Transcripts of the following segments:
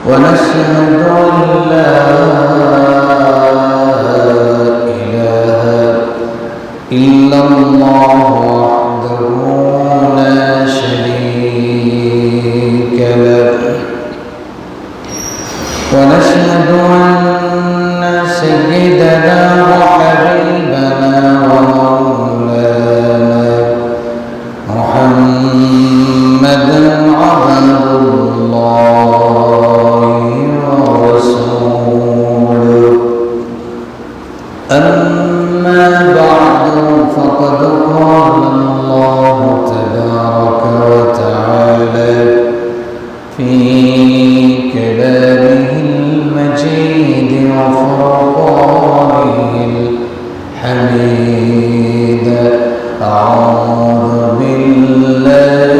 ونشهد أن لا إله إلا الله وحده لا شريك له ونشهد أن سيدنا وحبيبنا ومولانا محمدا عبد الله ورسوله أما بعد فقد قال الله تبارك وتعالى في كلامه المجيد وفرقانه الحميد أعوذ بالله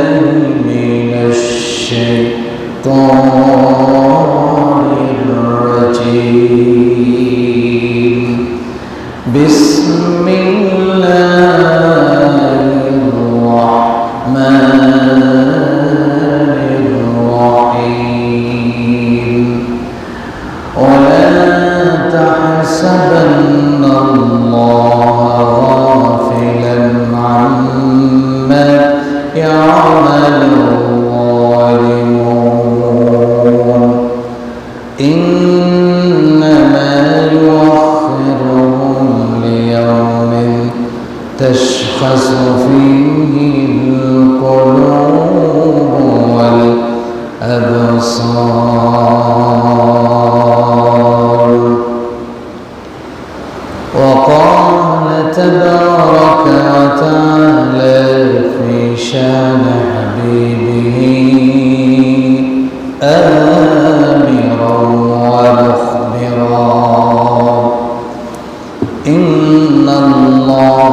من الشيطان الرجيم بسم الله الرحمن الرحيم ولا تحسبن الله غافلا عما يعمل الظالمون إنما يؤخرهم ليوم تشخص فيه القلوب والأبصار وقال تبارك وتعالى في شان حبيبه آمرا ومخبرا إن الله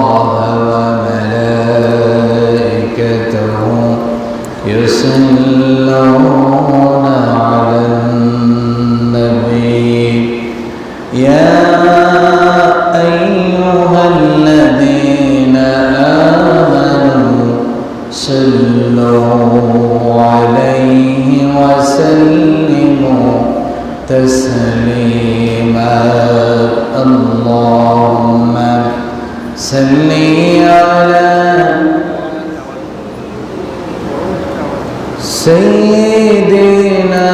وملائكته يصلون على النبي يا أيها الذين آمنوا صلوا عليه وسلموا تسليما اللهم صل على سيدنا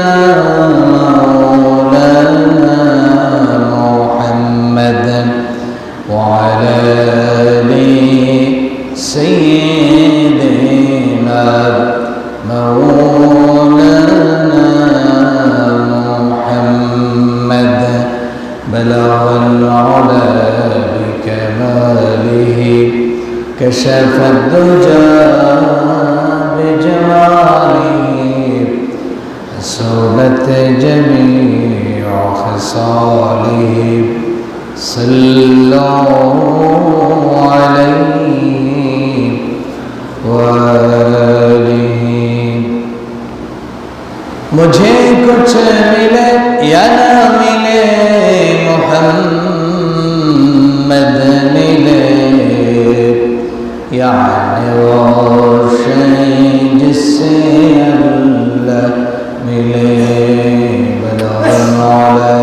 مولانا محمد وعلى آل سيدنا مولانا محمد بلغ العلا بكماله كشف الدجى بجماله حسنت جميع خصاله صلوا عليه وآله मुझे कुछ मिले या ना मिले मोहम्मद मिले यानी वो शय जिससे अल्लाह मिले बलौला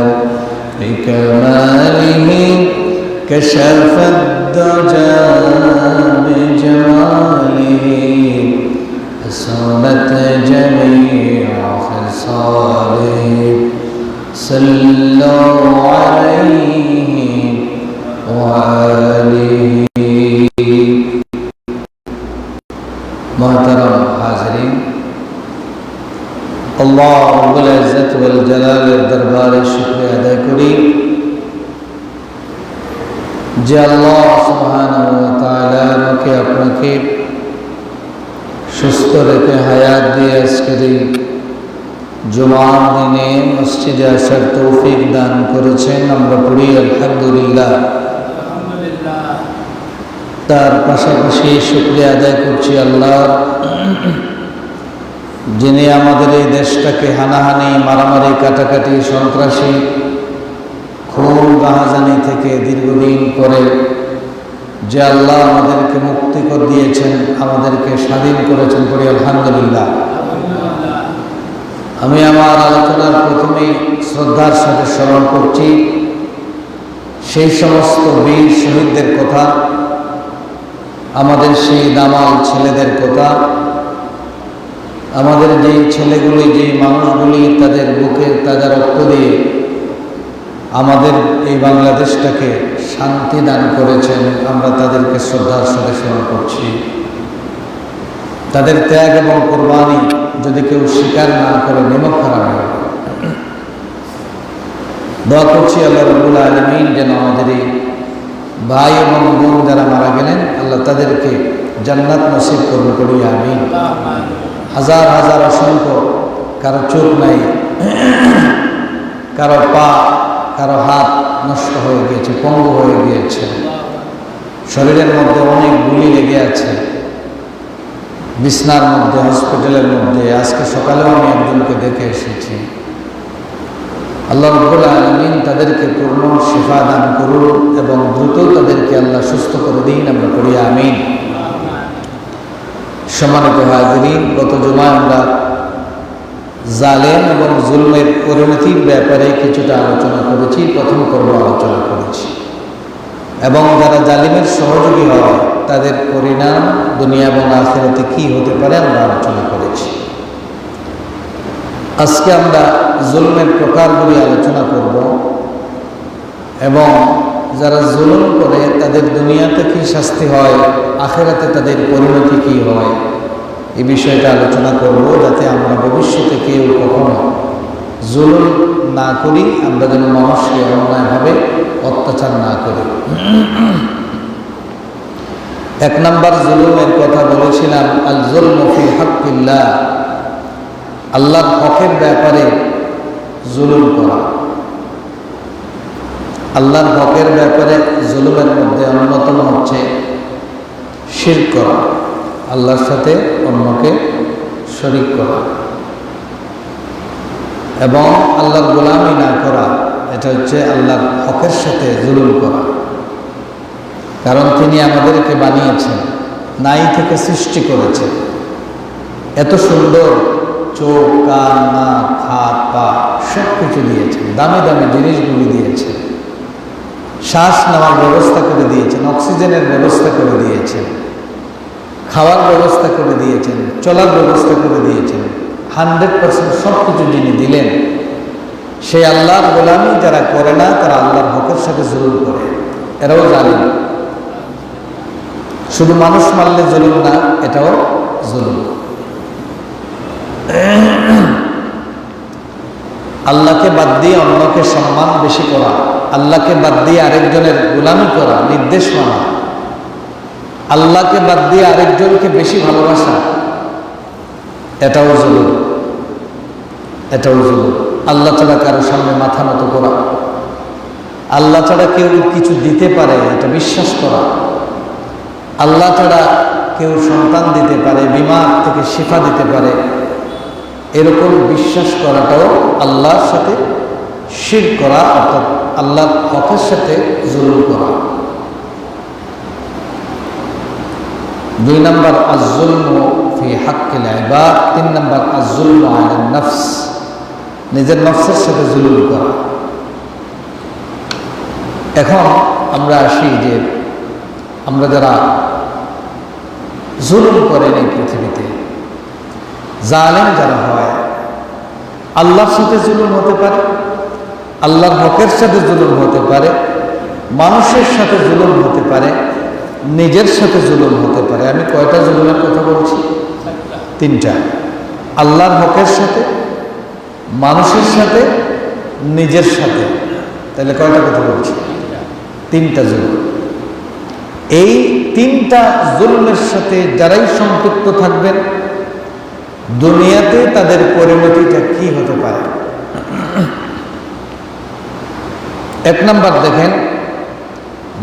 बिकमालिह कशफ الدجى بجماله حسنت جميع خصاله صلوا عليه وآله محترم हाज़रीन अल्लाह रब्बुल इज़्ज़त वल जलालेर दरबारे शुक्रिया अदा करी যে আল্লাহ সুবহানাহু ওয়া তাআলা আমাকে আপনাকে সুস্থ রেখে হায়াত দিয়ে আজকের এই জুমার দিনে মসজিদে আসার তৌফিক দান করেছেন। আমরা পড়ি আলহামদুলিল্লাহ। তার পাশাপাশি শুকরিয়া আদায় করছি আল্লাহ, যিনি আমাদের এই দেশটাকে হানাহানি, মারামারি, কাটাকাটি, সন্ত্রাসী, খুন, গাহাজানি থেকে দীর্ঘদিন পরে যে আল্লাহ আমাদেরকে মুক্তি করে দিয়েছেন, আমাদেরকে স্বাধীন করেছেন, পড়ি আলহামদুলিল্লাহ। আমি আমার আলোচনার প্রথমে শ্রদ্ধার সাথে স্মরণ করছি সেই সমস্ত বীর শহীদদের কথা, আমাদের সেই দামাল ছেলেদের কথা, আমাদের যেই ছেলেগুলি, যেই মানুষগুলি তাদের বুকের তাজা রক্ত দিয়ে আমাদের এই বাংলাদেশটাকে শান্তি দান করেছেন। আমরা তাদেরকে শ্রদ্ধার সাথে স্মরণ করছি। তাদের ত্যাগ এবং কোরবানি যদি কেউ স্বীকার না করে নিমক হারাম হবে। দোয়া করছি আল্লাহ রাব্বুল আলামিন যেন আমাদের এই ভাই এবং বোন যারা মারা গেলেন, আল্লাহ তাদেরকে জান্নাত নসিব করবে করি আমিন। হাজার হাজার অসংখ্য, কারো চোখ নাই, কারো পা, কারো হাত নষ্ট হয়ে গিয়েছে, পঙ্গু হয়ে গিয়েছে, শরীরের মধ্যে অনেক গুলি লেগে আছে, বিছনার মধ্যে, হসপিটালের মধ্যে। আজকে সকালেও আমি একজনকে দেখে এসেছি। আল্লাহ রাব্বুল আলামিন তাদেরকে পূর্ণ শিফা দান করুন এবং দ্রুত তাদেরকে আল্লাহ সুস্থ করে দিন, আমরা করি আমিন। সম্মানিত হাজিরিন, গত জুমায় আমরা জালেম এবং জুলমের পরিণতির ব্যাপারে কিছুটা আলোচনা করেছি, প্রথম পর্ব আলোচনা করেছি, এবং যারা জালিমের সহযোগী হয় তাদের পরিণাম দুনিয়া এবং আখিরাতে কি হতে পারে আমরা আলোচনা করেছি। আজকে আমরা জুলমের প্রকারগুলি আলোচনা করব এবং যারা জুলুম করে তাদের দুনিয়াতে কি শাস্তি হয়, আখিরাতে তাদের পরিণতি কি হয়, এই বিষয়টা আলোচনা করব, যাতে আমরা ভবিষ্যতে কেউ কখনো জুলুম না করি, আমরা যেন মানুষকে অন্যায়ভাবে অত্যাচার না করি। এক নাম্বার জুলুমের কথা বলেছিলাম, আল যুলমু ফি হাক্কিল্লাহ, আল্লাহর হকের ব্যাপারে জুলুম করা। আল্লাহর হকের ব্যাপারে জুলুমের মধ্যে অন্যতম হচ্ছে শিরক করা, আল্লাহর সাথে অন্যকে শরীক করা এবং আল্লাহর গোলামি না করা। এটা হচ্ছে আল্লাহর হকের সাথে জুলুম করা। কারণ তিনি আমাদেরকে বানিয়েছেন, নাই থেকে সৃষ্টি করেছেন, এত সুন্দর চোখ, কান, নাক, হাত, পা সব কিছু দিয়েছেন, দামি দামি জিনিসগুলি দিয়েছেন, শ্বাস নেওয়ার ব্যবস্থা করে দিয়েছেন, অক্সিজেনের ব্যবস্থা করে দিয়েছেন, খাওয়ার ব্যবস্থা করে দিয়েছেন, চলার ব্যবস্থা করে দিয়েছেন। 100% সব কিছু যিনি দিলেন, সেই আল্লাহর গোলামি যারা করে না তারা আল্লাহর হকের সাথে জুলুম করে, এরাও জালিম। শুধু মানুষ মারলে জুলুম না, এটাও জুলুম। আল্লাহকে বাদ দিয়ে অন্যকে সম্মান বেশি করা, আল্লাহকে বাদ দিয়ে আরেকজনের গোলামি করা, নির্দেশ মানা, আল্লাহকে বাদ দিয়ে আরেকজনকে বেশি ভালোবাসা, এটাও জুলুম, এটাও জুলুম। আল্লাহ ছাড়া কারো সামনে মাথা নত করা, আল্লাহ ছাড়া কেউ কিছু দিতে পারে এটা বিশ্বাস করা, আল্লাহ ছাড়া কেউ সন্তান দিতে পারে, বিমার থেকে শিফা দিতে পারে, এরকম বিশ্বাস করাটাও আল্লাহর সাথে শিরক করা, অর্থাৎ আল্লাহর হকের সাথে জুলুম করা। 2 নম্বর আয-যুলমু ফি হাক্কিল ইবাদ। 3 নম্বর আয-যুলমু আলান নফস, নিজের নফসের সাথে জুলুম করা। এখন আমরা আসি যে আমরা যারা জুলুম করেন এই পৃথিবীতে, জালেম যারা হয়, আল্লাহর সাথে জুলুম হতে পারে, আল্লাহর হকের সাথে জুলুম হতে পারে, মানুষের সাথে জুলুম হতে পারে, নিজের সাথে জুলুম হতে পারে। আমি কয়টা জুলুমের কথা বলছি? 3টা। আল্লাহর হকের সাথে, মানুষের সাথে, নিজের সাথে। তাহলে কয়টা কথা বলছি? 3টা জুলুম। এই 3টা জুলুমের সাথে যারাই সম্পৃক্ত থাকবেন, দুনিয়াতে তাদের পরিণতিটা কি হতে পারে? 1 নম্বর দেখেন,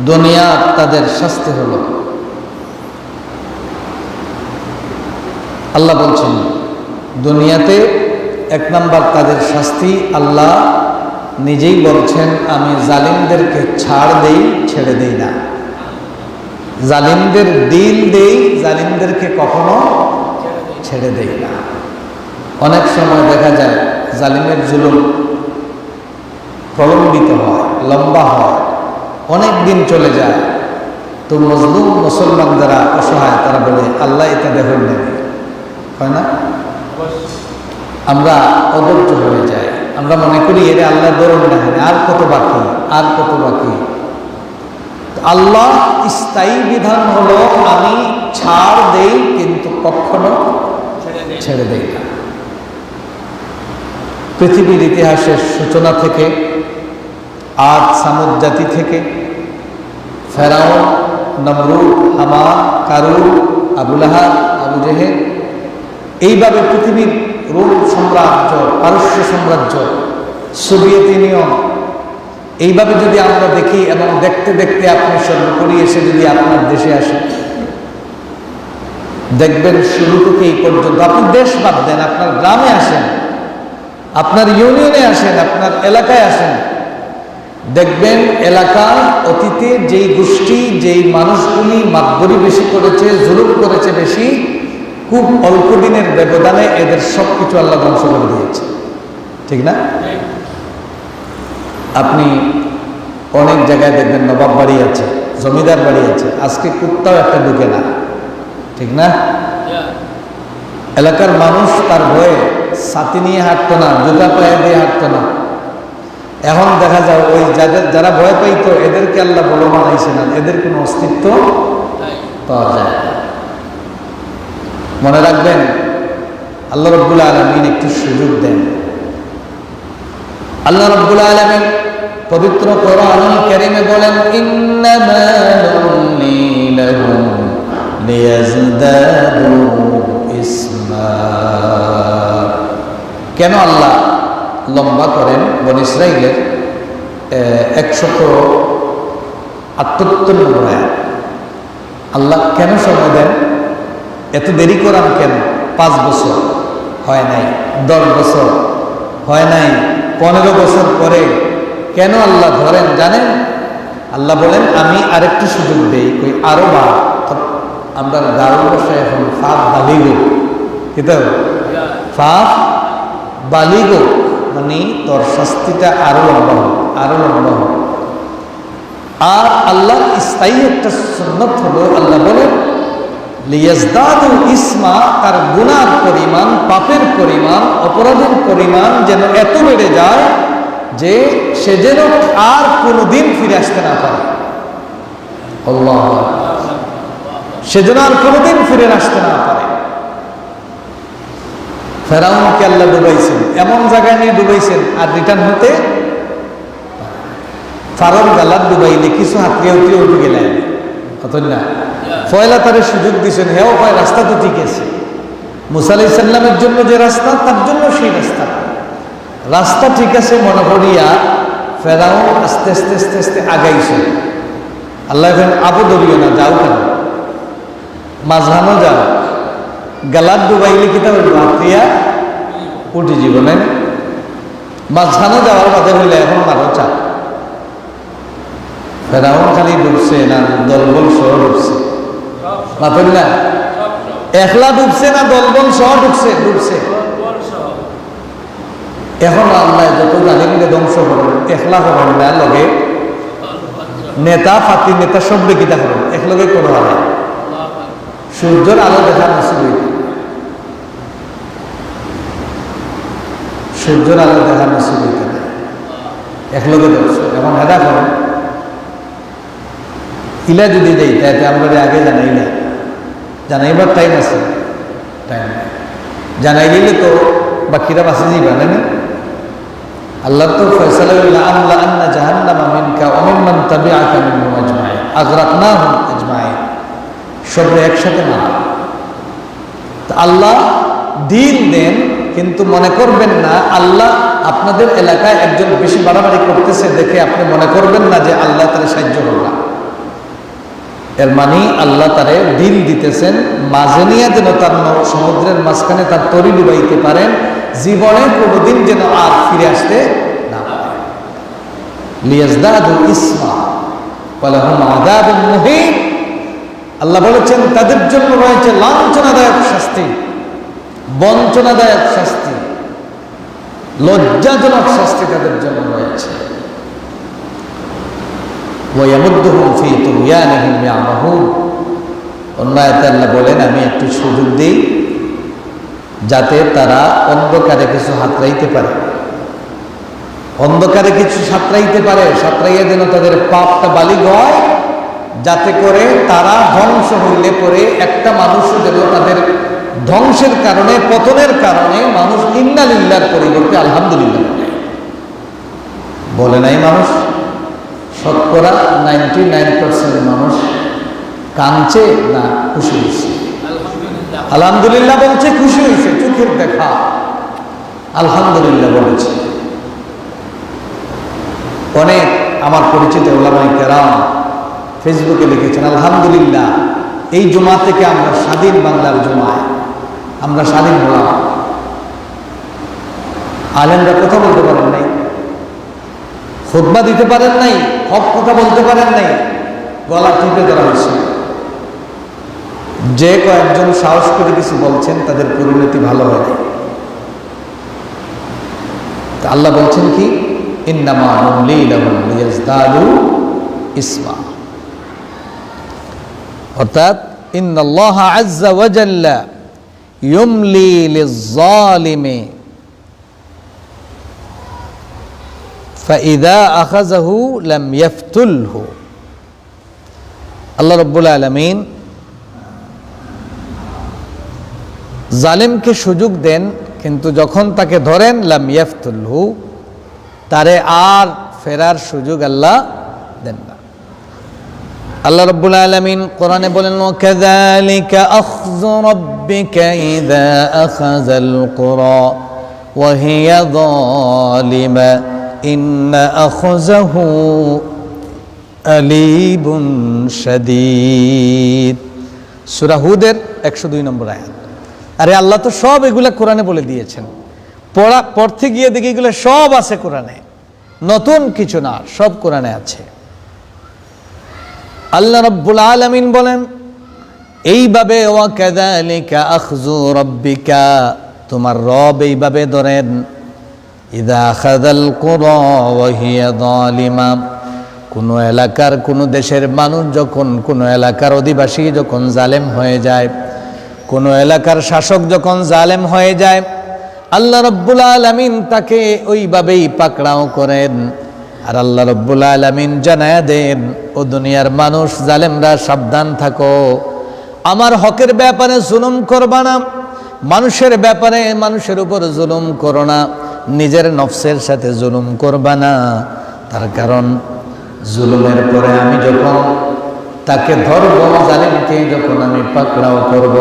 দুনিয়া তাদের শাস্তি হলো, আল্লাহ বলছেন দুনিয়াতে 1 নম্বর তাদের শাস্তি, আল্লাহ নিজেই বলছেন আমি জালিমদেরকে ছাড় দেই, ছেড়ে দেই না। জালিমদের দিল দেই, জালিমদেরকে কখনো ছেড়ে দেই না। অনেক সময় দেখা যায় জালিমের জুলুম প্রলম্বিত হয়, লম্বা হয়, অনেক দিন চলে যায়, তো মজলুম মুসলমান যারা অসহায় তারা বলে আল্লাহ এটা দেখুন নেবে, হয় না? আমরা অধৈর্য হয়ে যাই, আমরা মনে করি এর আল্লাহ ধরুন দেখেন, আর কত বাকি, আর কত বাকি। আল্লাহ স্থায়ী বিধান হলো আমি ছাড় দেই কিন্তু কখনো ছেড়ে দেই না। পৃথিবীর ইতিহাসের সূচনা থেকে, আদ সামুদ জাতি থেকে, ফেরাউন, নমরুদ, হামান, কারুন, আবু লাহাব, আবু জেহেল, এইভাবে পৃথিবীর রোম সাম্রাজ্য, পারস্য সাম্রাজ্য, সোভিয়েত ইউনিয়ন, এইভাবে যদি আমরা দেখি এবং দেখতে দেখতে আপনি সর্বোপরি এসে যদি আপনার দেশে আসেন, দেখবেন শুরু থেকে এই পর্যন্ত, আপনি দেশ বাদ দেন, আপনার গ্রামে আসেন, আপনার ইউনিয়নে আসেন, আপনার এলাকায় আসেন, দেখবেন এলাকার অতীতে যেই গোষ্ঠী, যেই মানুষগুলি মাতবরি বেশি করেছে, জুলুম করেছে বেশি, খুব অল্প দিনের ব্যবধানে এদের সবকিছু আল্লাহ ধ্বংস করে দিয়েছে, ঠিক না? আপনি অনেক জায়গায় দেখবেন নবাব বাড়ি আছে, জমিদার বাড়ি আছে, আজকে কুত্তাও একটা ঢুকে না, ঠিক না? এলাকার মানুষ তার ভয়ে ছাতি নিয়ে হাঁটতো না, জুতা পায়ে দিয়ে হাঁটতো না। এখন দেখা যায় ওই যারা ভয় পাইতো এদেরকে আল্লাহ বড় বানাইছে না, এদের কোনো অস্তিত্ব পাওয়া যায় না। মনে রাখবেন, আল্লাহ রাব্বুল আলামিন একটু সুযোগ দেন। আল্লাহ রাব্বুল আলামিন পবিত্র কোরআনুল কারীমে বলেন, ইন্নামা নুমলি লাহুম লিয়াজদাদু ইসমা। কেন আল্লাহ লম্বা করেন বনী ইসরাঈলের 178 নম্বর আয়াত? আল্লাহ কেন সময় দেন? এত দেরি করান কেন? 5 বছর হয় নাই, 10 বছর হয় নাই, 15 বছর পরে কেন আল্লাহ ধরেন জানেন? আল্লাহ বলেন আমি আরেকটু সুযোগ দেই, কই আরো বা আমরা দারুণ ভাষায় এখন ফাফ বালিগো, কিন্তু ফাফ বালিগো মানে তোর শাস্তিটা আরো লম্বা হোক, আরো লম্বা হোক। আর আল্লাহ স্থায়ী একটা সুন্নত হলো, আল্লাহ বলেন লিয়াজদাদু ইসমা, তার গুনার পরিমাণ, পাপের পরিমাণ, অপরাধের পরিমাণ যেন এত বেড়ে যায় যে সে যেন আর কোনোদিন ফিরে আসতে না পারে। আল্লাহ, সে যেন আর কোনোদিন ফিরে আসতে না পারে। ফেরাউনকে আল্লাহ ডুবাইছেন, এমন জায়গায় নিয়ে ডুবাইছেন আর রিটার্ন হতে ফারন গালাত ডুবাইলে কিছু হাতড়িয়ে উঠিয়ে উঠে গেলেন, অত না ফয়লা তারে সুযোগ দিয়েছেন, হেও হয় রাস্তা তো ঠিক আছে, মুসা আলাইহিস সালামের জন্য যে রাস্তা তার জন্য সেই রাস্তা, রাস্তা ঠিক আছে মনে করিয়া ফেরাউন আস্তে আস্তে আস্তে আস্তে আগাইছে। আল্লাহ এখন আবু ধরিও না, যাও কেন, মাঝখানো যাও, গালাত ডুবাইলে কিতা হইল, হাতড়িয়া উঠে জীবনে মাঝখানে যাওয়ার বাদে হইলে এখন মারো চা। ফেরাউন খালি ডুবছে না দলবল সহ ডুবছে? মাতেন না, একলা ডুবছে না দলবল সহ ডুবছে? ডুবছে। এখন আল্লাহ যত জালিমকে ধ্বংস করেন, একলা করেন না, লগে নেতা ফাতি নেতা সব কিতা করেন, একলগে কোনো হয়। সূর্যের আলো দেখা নসিব হইতে, সূর্যের আলো দেখা নসিব হইতে না, একলগে দেখছে। এখন হেদা করেন ইলা যদি দেই তাইতে আমরা আগে জানাই না, জানাইবার টাইম আছে, টাইম জানাই দিলে তো বাকিরা বাঁচে যাইবা না। আল্লাহ তো ফয়সালা আল্লাহ আন্না জাহান্নামা মিনকা ওয়া মিম্মান তাবিআকা মিনহুম আজমাইন আগরাকনাহুম আজমাইন, সবরে একসাথে না। আল্লাহ দিন দেন, কিন্তু মনে করবেন না আল্লাহ আপনাদের এলাকায় একজন বেশি বাড়াবাড়ি করতেছে দেখে আপনি মনে করবেন না যে আল্লাহ তারে সাহায্য করলাম। এর মানে আল্লাহ তারে দিন দিতেছেন মাঝে নিয়ে যেন তার সমুদ্রের মাঝখানে তার তরি ডুবাইতে পারেন, জীবনে কোনোদিন যেন আর ফিরে আসতে না পারে। লিয়াজদাদু ইসমা ওয়া লাহুম আযাবুন মুহিন, আল্লাহ বলেছেন তাদের জন্য রয়েছে লাঞ্ছনাদায়ক শাস্তি, বঞ্চনাদায়ক শাস্তি, লজ্জাজনক শাস্তি তাদের জন্য রয়েছে। ওয়া ইয়ামুদ্দুহুম ফী তুগয়ানিহিম ইয়ামাহুন। অন্য আয়াতে আল্লাহ বলেন, আমি একটু সুযোগ দিই যাতে তারা অন্ধকারে কিছু হাতড়াইতে পারে, অন্ধকারে কিছু সাঁতরাইতে পারে, সাঁতরাইয়া যেন তাদের পাপটা বালিগ হয়, যাতে করে তারা ধ্বংস হইলে পরে একটা মানুষও যেন তাদের ধ্বংসের কারণে, পতনের কারণে মানুষ ইন্না লিল্লাহর পরিবর্তে আলহামদুলিল্লাহ বলে নাই। মানুষ শতকরা 99% মানুষ কাঁদছে না খুশি হয়েছে? আলহামদুলিল্লাহ বলছে, খুশি হয়েছে, চোখের দেখা আলহামদুলিল্লাহ বলেছে। অনেক আমার পরিচিত ওলামায়ে কেরাম ফেসবুকে লিখেছেন, আলহামদুলিল্লাহ এই জুমা থেকে আমরা স্বাধীন, বাংলার জুমায় আমরা স্বাধীন হলাম। আলেমরা কথা বলতে পারেন নাই, খুতবা দিতে পারেন নাই, হক কথা বলতে পারেন নাই, গলা টিপে ধরা হয়েছে। যে কয়েকজন সাহস করে কিছু বলছেন তাদের পরিণতি ভালো হয় নাই। আল্লাহ বলছেন কি, ইন্নামা নুমলি লাহুম লিয়াজদাদু ইসমা, অর্থাৎ ইন্নাল্লাহা আযজা ওয়া জাল্লা ইউমলি লিয-যালিমি ফাইযা আখাযাহু লাম ইয়াফতুলহু। আল্লাহ রাব্বুল আলামিন জালিমকে সুযোগ দেন, কিন্তু যখন তাকে ধরেন লাম ইয়াফতুলহু, তারে আর ফেরার সুযোগ আল্লাহ দেন না। আল্লাহ রাব্বুল আলামিন কোরআনে বলেন, ওয়াকাযালিকা আখযু রাব্বিকা ইযা আখাযাল কুরা ওয়া হিয়া যালিমা ইন্না আখযাহু আলীমুন শাদীদ। সূরা হুদের 102 নম্বর আয়াত। আরে আল্লাহ তো সব এগুলা কোরআনে বলে দিয়েছেন, পড়তে গিয়ে দেখি এগুলো সব আছে কোরআনে, নতুন কিছু না, সব কোরআনে আছে। আল্লাহ রাব্বুল আলামিন বলেন এইভাবে, ওয়া কাযালিকা আখযু রাব্বিকা, তোমার রব এইভাবে ধরেন, ইযা আখাযাল কুরা ওয়া হিয়া যালিমা, কোন এলাকার, কোন দেশের মানুষ যখন, কোন এলাকার অধিবাসী যখন জালেম হয়ে যায়, কোন এলাকার শাসক যখন জালেম হয়ে যায়, আল্লাহ রাব্বুল আলামিন তাকে ওইভাবেই পাকড়াও করেন। আর আল্লাহ রাব্বুল আলামিন জানায়া দেন, ও দুনিয়ার মানুষ, জালেমরা সাবধান থাকো, আমার হকের ব্যাপারে জুলুম করবা না, মানুষের ব্যাপারে মানুষের উপর জুলুম করো না, নিজের নফসের সাথে জুলুম করবা না। তার কারণ জুলুমের পরে আমি যখন তাকে ধরব, জালিমকে যখন আমি পাকড়াও করব,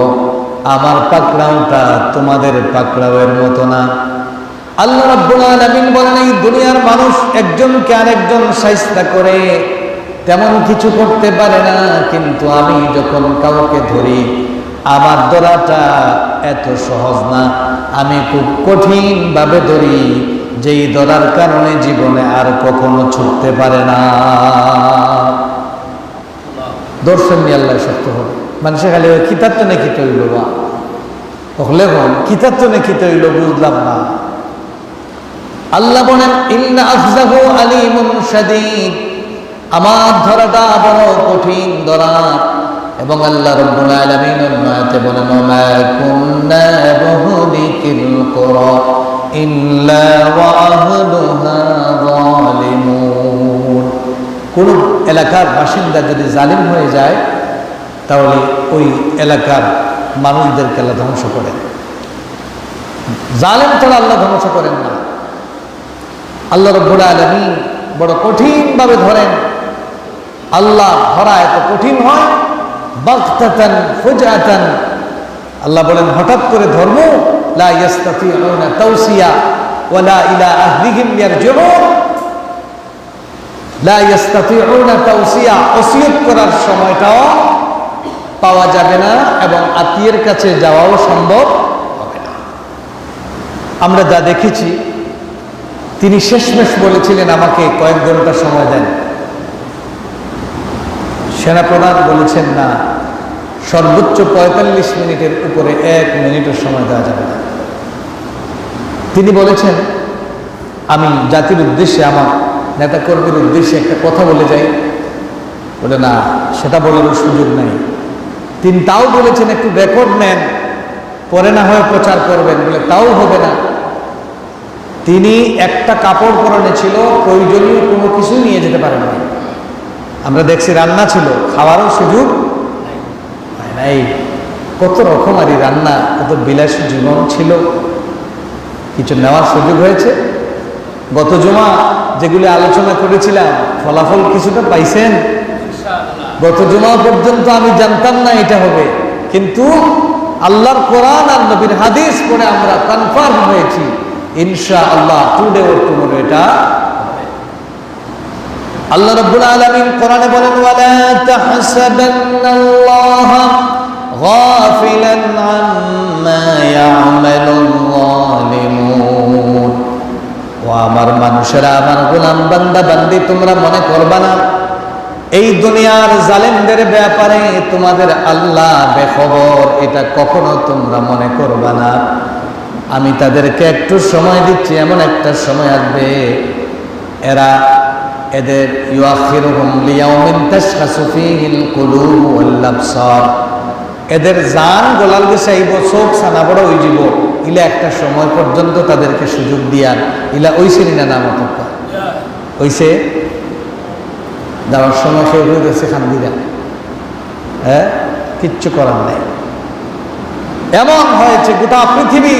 আমার পাকড়াওটা তোমাদের পাকড়াওয়ের মতো না। আল্লাহ রাব্বুল আলামিন বলেন, এই দুনিয়ার মানুষ একজনকে আরেকজন শায়েস্তা করে তেমন কিছু করতে পারে না, কিন্তু আমি যখন কাউকে ধরি, আমার ধরাটা এত সহজ না, আমি খুব কঠিন ভাবে ধরি, যেই ধরার কারণে জীবনে আর কখনো ছুটতে পারে না। দর্শন নিয়ে আল্লাহ শক্ত হবে। মানুষে খালি কিতাব তো নাকি তৈল বা হলে হন, কিতাব তো নাকি তৈল, বুঝলাম না। আল্লাহ বলেন, ইন্না আখযাহু আলীমুন শাদীদ, আমার ধরাটা বড় কঠিন ধরা। এবং আল্লাহ রাব্বুল আলামিন আয়াতে বলেন, মা কুন্না মুহলিকিল কুরা ইল্লা ওয়া আহলুহা যালিমুন। কোন এলাকার বাসিন্দা যদি জালিম হয়ে যায়, তাহলে ওই এলাকার মানুষদেরকে আল্লাহ ধ্বংস করেন। জালিম ছাড়া আল্লাহ ধ্বংস করেন না। আল্লাহ রাব্বুল আলামিন বড় কঠিন ভাবে ধরেন। আল্লাহ ধরা এত কঠিন হয়, বাগতাতান ফুজআতান, আল্লাহ বলেন হঠাৎ করে ধর্ম, লা ইস্তাতিউনা তাওসিয়া ওয়ালা ইলা আহলিহিম ইয়ারজিউন, লা ইস্তাতিউনা তাওসিয়া, ওসিয়ত করার সময়টাও পাওয়া যাবে না এবং আত্মীয়ের কাছে যাওয়াও সম্ভব হবে না। আমরা যা দেখেছি, তিনি শেষমেশ বলেছিলেন আমাকে কয়েক ঘন্টা সময় দেন। সেনাপ্রধান বলেছেন না, সর্বোচ্চ 45 মিনিটের উপরে 1 মিনিটের সময় দেওয়া যাবে না। তিনি বলেছেন, আমি জাতির উদ্দেশ্যে, আমার নেতাকর্মীর উদ্দেশ্যে একটা কথা বলে যাই, বলে না, সেটা বলার সুযোগ নেই। তিনি তাও বলেছেন একটু রেকর্ড নেন, পরে না হয় প্রচার করবেন, বলে তাও হবে না। তিনি একটা কাপড় পরনে ছিল, প্রয়োজনীয় কোনো কিছুই নিয়ে যেতে পারেন না। আমরা দেখছি রান্না ছিল, খাওয়ারও সুযোগ নাই। কত রকমারি রান্না, কত বিলাসী জীবন ছিল, কিছু নেওয়ার সুযোগ হয়েছে। গত জুমা যেগুলি আলোচনা করেছিলাম, ফলাফল কিছুটা পাইছেন? গত জুমা পর্যন্ত আমি জানতাম না এটা হবে, কিন্তু আল্লাহর কোরআন আর নবীর হাদিস পড়ে আমরা কনফার্ম হয়েছি ইনশাআল্লাহ টুডে ওর টুমরো এটা। আল্লাহ রাব্বুল আলামিন কোরআনে বলেন, ওয়ালা তাহসাবান্নাল্লাহা গাফিলান আম্মা ইয়ামালুল যালিমুন। ও আমার মানুষেরা, আমার গোলাম বান্দা বান্দি, তোমরা মনে করবা না এই দুনিয়ার জালেমদের ব্যাপারে তোমাদের আল্লাহ বেখবর, এটা কখনো তোমরা মনে করবা না। আমি তাদেরকে একটু সময় দিচ্ছি, এমন একটা সময় আসবে এদের ইউআখিরুহুম লিয়াউমিন তাশখাসু ফীহিল কুলুব ওয়াল আবসার, এদের জান গোলাল গেছে এই চোখ সানা বড় ওই জীব ইলা একটা সময় পর্যন্ত তাদেরকে সুযোগ দিয়ার ইলা ওই শ্রেণী না মতো ওইসে যাওয়ার সময় সে হয়ে গেছে খান্দিরা, হ্যাঁ, কিচ্ছু করার নাই। এমন হয়েছে গোটা পৃথিবী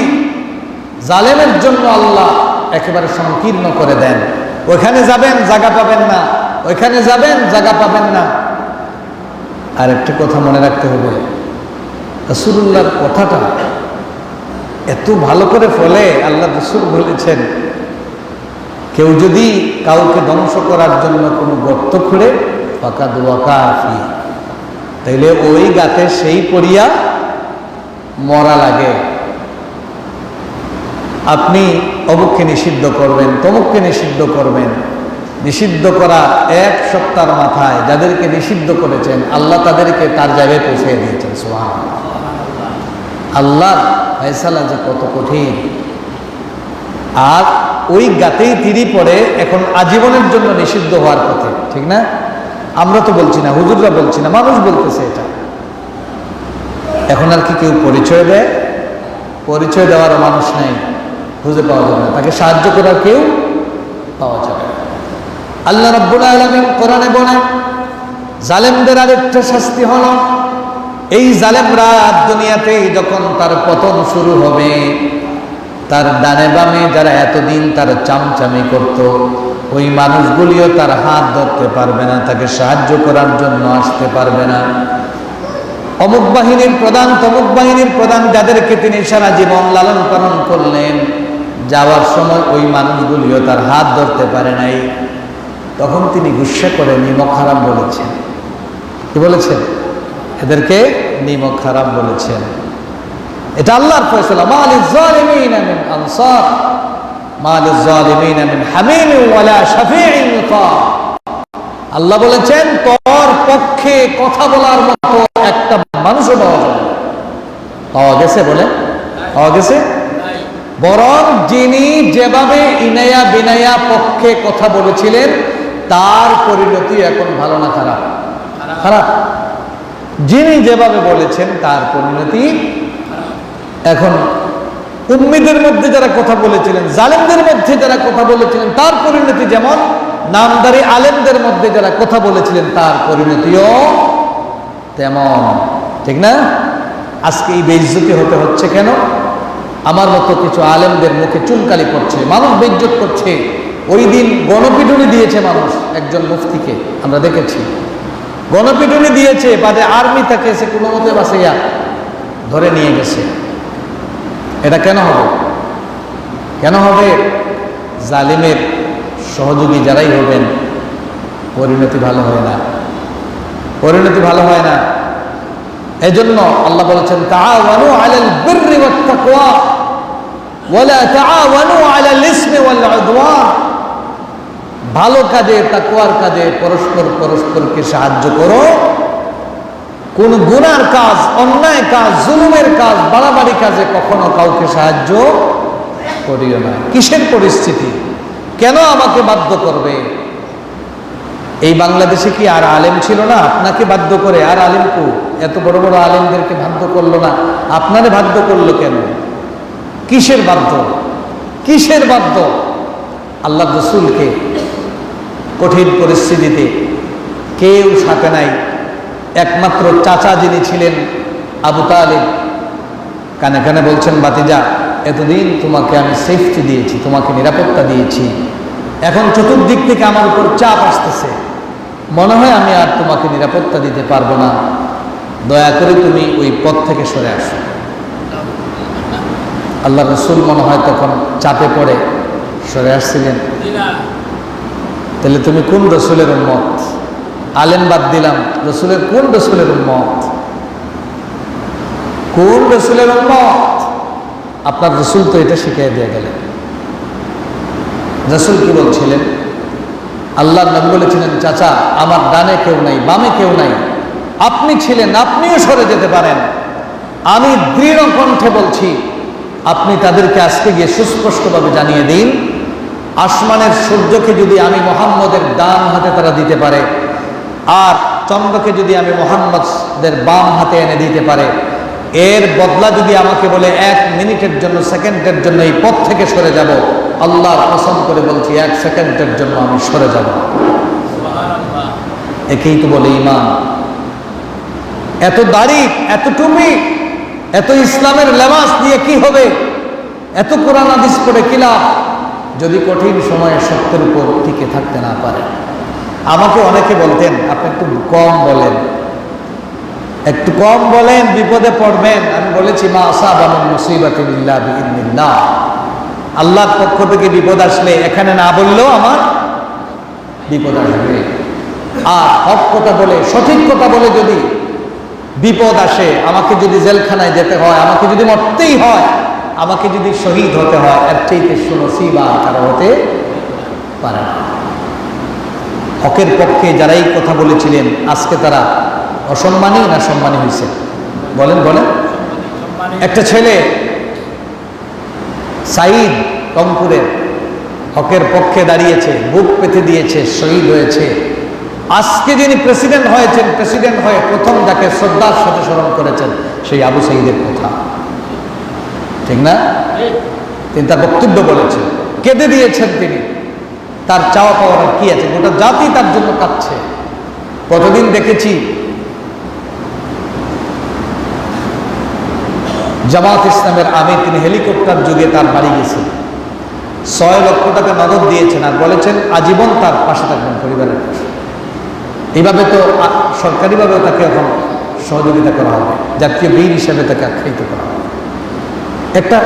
জালেমের জন্য আল্লাহ একেবারে সংকীর্ণ করে দেন। ওইখানে যাবেন জায়গা পাবেন না, ওইখানে যাবেন জায়গা পাবেন না। আর একটা কথা মনে রাখতে হবে, রাসূলুল্লাহর কথাটা এত ভালো করে ফলে আল্লাহ রাসূল বলেছেন, কেউ যদি কাউকে ধ্বংস করার জন্য কোনো গর্ত খুঁড়ে ফাকাদ ওয়াকা ফি, তাইলে ওই গাতে সেই পড়িয়া মরা লাগে। আপনি অমুককে নিষিদ্ধ করবেন, তমুককে নিষিদ্ধ করবেন, নিষিদ্ধ করা এক সপ্তাহের মাথায় যাদেরকে নিষিদ্ধ করেছেন আল্লাহ তাদেরকে তার জায়গায় পৌঁছে দিয়েছেন। সুবহানাল্লাহ। আল্লাহর ফয়সালা যে কত কঠিন। আর ওই গাতেই তিরি পড়ে এখন আজীবনের জন্য নিষিদ্ধ হওয়ার পথে, ঠিক না? আমরা তো বলছি না, হুজুররা বলছি না, মানুষ বলতেছে এটা। এখন আর কি কেউ পরিচয় দেয়? পরিচয় দেওয়ার মানুষ নেই, খুঁজে পাওয়া যাবে না, তাকে সাহায্য করার কেউ পাওয়া যাবে না। আল্লাহ রাব্বুল আলামিন কোরআনে বলেন, জালেমদের আরেকটা শাস্তি হলো, এই জালেমরা দুনিয়াতে যখন তার পতন শুরু হবে, তার ডানে বামে যারা এতদিন তার চামচামি করত, ওই মানুষগুলিও তার হাত ধরতে পারবে না, তাকে সাহায্য করার জন্য আসতে পারবে না। অমুক বাহিনীর প্রধান তমুক বাহিনীর প্রধান যাদেরকে তিনি সারা জীবন লালন পালন করলেন, যাওয়ার সময় ওই মানুষগুলিও তার হাত ধরতে পারে নাই। তখন তিনি গুসা করে নিমক হারাম বলেছেন। কি বলেছেন? এদেরকে নিমক হারাম বলেছেন। এটা আল্লাহর ফয়সালা। মা লিয-যালিমিনা মিন আনসার, মা লিয-যালিমিনা মিন হামিম ওয়ালা শাফিঈন ইউতা। আল্লাহ বলেছেন, তোর পক্ষে কথা বলার মতো একটা মানুষও পাওয়া যাবে। পাওয়া গেছে? বলে পাওয়া গেছে? বরং যিনি যেভাবে ইনায়া বিনায়া পক্ষে কথা বলেছিলেন তার পরিণতি এখন ভালো না খারাপ? খারাপ। যিনি যেভাবে বলেছেন তার পরিণতি এখন, উম্মিদের মধ্যে যারা কথা বলেছিলেন, জালেমদের মধ্যে যারা কথা বলেছিলেন তার পরিণতি যেমন, নামদারি আলেমদের মধ্যে যারা কথা বলেছিলেন তার পরিণতিও তেমন, ঠিক না? আজকে এই বেইজ্জতি হতে হচ্ছে কেন? আমার মতো কিছু আলেমদের মুখে চুনকালি পড়ছে, মানুষ বেইজ্জত করছে। ওই দিন গণপিটুনি দিয়েছে মানুষ একজন মুফতিকে, আমরা দেখেছি গণপিটুনি দিয়েছে, বাদে আর্মি তাকে এসে কোনো মতে বাসাইয়া ধরে নিয়ে গেছে। এটা কেন হবে? কেন হবে? জালিমের সহযোগী যারাই হবেন পরিণতি ভালো হয় না, পরিণতি ভালো হয় না। এজন্য আল্লাহ বলেছেন, তাআওয়ানু আলাল বিররি ওয়াত তাকওয়া ওয়ালা তাআওয়ানু আলাল ইসমি ওয়াল উদওয়ান। ভালো কাজে, তাকওয়ার কাজে পরস্পর পরস্পরকে সাহায্য করো, কোন গুনার কাজ, অন্যায় কাজ, জুলুমের কাজ, বাড়াবাড়ি কাজে কখনো কাউকে সাহায্য করিও না। কিসের পরিস্থিতি? কেন আমাকে বাধ্য করবে? এই বাংলাদেশে কি আর আলেম ছিল না? আপনাকে বাধ্য করে, আর আলেম কো, এত বড় বড় আলেমদেরকে বাধ্য করলো না, আপনারে বাধ্য করলো কেন? কিসের বাধ্য? কিসের বাধ্য? আল্লাহ রসুলকে কঠিন পরিস্থিতিতে কেউ সাথে নাই, একমাত্র চাচা যিনি ছিলেন আবু তালিব কানে কানে বলছেন, বাতিজা, এতদিন তোমাকে আমি সেফটি দিয়েছি, তোমাকে নিরাপত্তা দিয়েছি, এখন চতুর্দিক থেকে আমার উপর চাপ আসতেছে, মনে হয় আমি আর তোমাকে নিরাপত্তা দিতে পারবো না, দয়া করে তুমি ওই পথ থেকে সরে আসো। আল্লাহ রসুল মনে হয় তখন চাপে পড়ে সরে আসছিলেন। তাহলে তুমি কোন রসুলের উম্মত? আলেম বাদ দিলাম, রসুলের কোন রসুলের উম্মত? কোন রসুলের উম্মত? আপনার রসুল তো এটা শিখিয়ে দিয়ে গেলেন। রসুল কি বলছিলেন? আল্লাহর নবী বলেছিলেন, চাচা, আমার ডানে কেউ নাই, বামে কেউ নাই, আপনি ছিলেন, আপনিও সরে যেতে পারেন। আমি দৃঢ় কণ্ঠে বলছি, আপনি তাদেরকে আজকে গিয়ে সুস্পষ্টভাবে জানিয়ে দিন, আসমানের সূর্যকে যদি আমি মুহাম্মদের ডান হাতে তারা দিতে পারে, আর চন্দ্রকে যদি আমি মুহাম্মদের বাম হাতে এনে দিতে পারে, এর বদলা যদি আমাকে বলে 1 মিনিটের জন্য, সেকেন্ডের জন্য এই পথ থেকে সরে যাব, আল্লাহর কসম করে বলছি 1 সেকেন্ডের জন্য আমি সরে যাব। একেই তো বলে ঈমান। এত দাড়ি, এত টুপি, এত ইসলামের লেবাস দিয়ে কি হবে? এত কোরআন হাদিস পড়ে কি লাভ যদি কঠিন সময়ে সত্যের উপর টিকে থাকতে না পারে? আমাকে অনেকে বলতেন, আপনি একটু কম বলেন, একটু কম বলেন, বিপদে পড়বেন। আমি বলেছি, মা আসাবা মিন মুসিবাতিন ইল্লা বিইذنিল্লাহ, আল্লাহর পক্ষ থেকে বিপদ আসলে এখানে না বললেও আমার বিপদ আসবে। আর হক কথা বলে, সঠিক কথা বলে যদি বিপদ আসে, আমাকে যদি জেলখানায় যেতে হয়, আমাকে যদি মরতেই হয়, আমাকে যদি শহীদ হতে হয়, এর চাইতে সুনসিবা কারো হতে পারে না। হকের পক্ষে যারাই কথা বলেছিলেন, আজকে তারা অসম্মানী না সম্মানী হয়েছে? বলেন বলেন। একটা ছেলে সাঈদ রংপুরের হকের পক্ষে দাঁড়িয়েছে, বুক পেতে দিয়েছে, শহীদ হয়েছে। আজকে যিনি প্রেসিডেন্ট হয়েছেন, প্রেসিডেন্ট হয়ে প্রথম যাকে শ্রদ্ধার সাথে স্মরণ করেছেন, সেই আবু সাঈদের কথা, ঠিক না? তিনি তার বক্তব্য বলেছেন, কেঁদে দিয়েছেন তিনি। তার চাওয়া পাওয়ার কি আছে? গোটা জাতি তার জন্য কাঁদছে। কতদিন দেখেছি জামাত ইসলামের আমির, তিনি হেলিকপ্টার যুগে তার বাড়ি গেছেন, 6 লক্ষ টাকা নগদ দিয়েছেন, আর বলেছেন আজীবন তার পাশে থাকবেন, পরিবারের পাশে। এইভাবে তো সরকারিভাবেও তাকে এখন সহযোগিতা করা হবে, জাতীয় বীর হিসেবে তাকে আখ্যায়িত করা হবে। একটা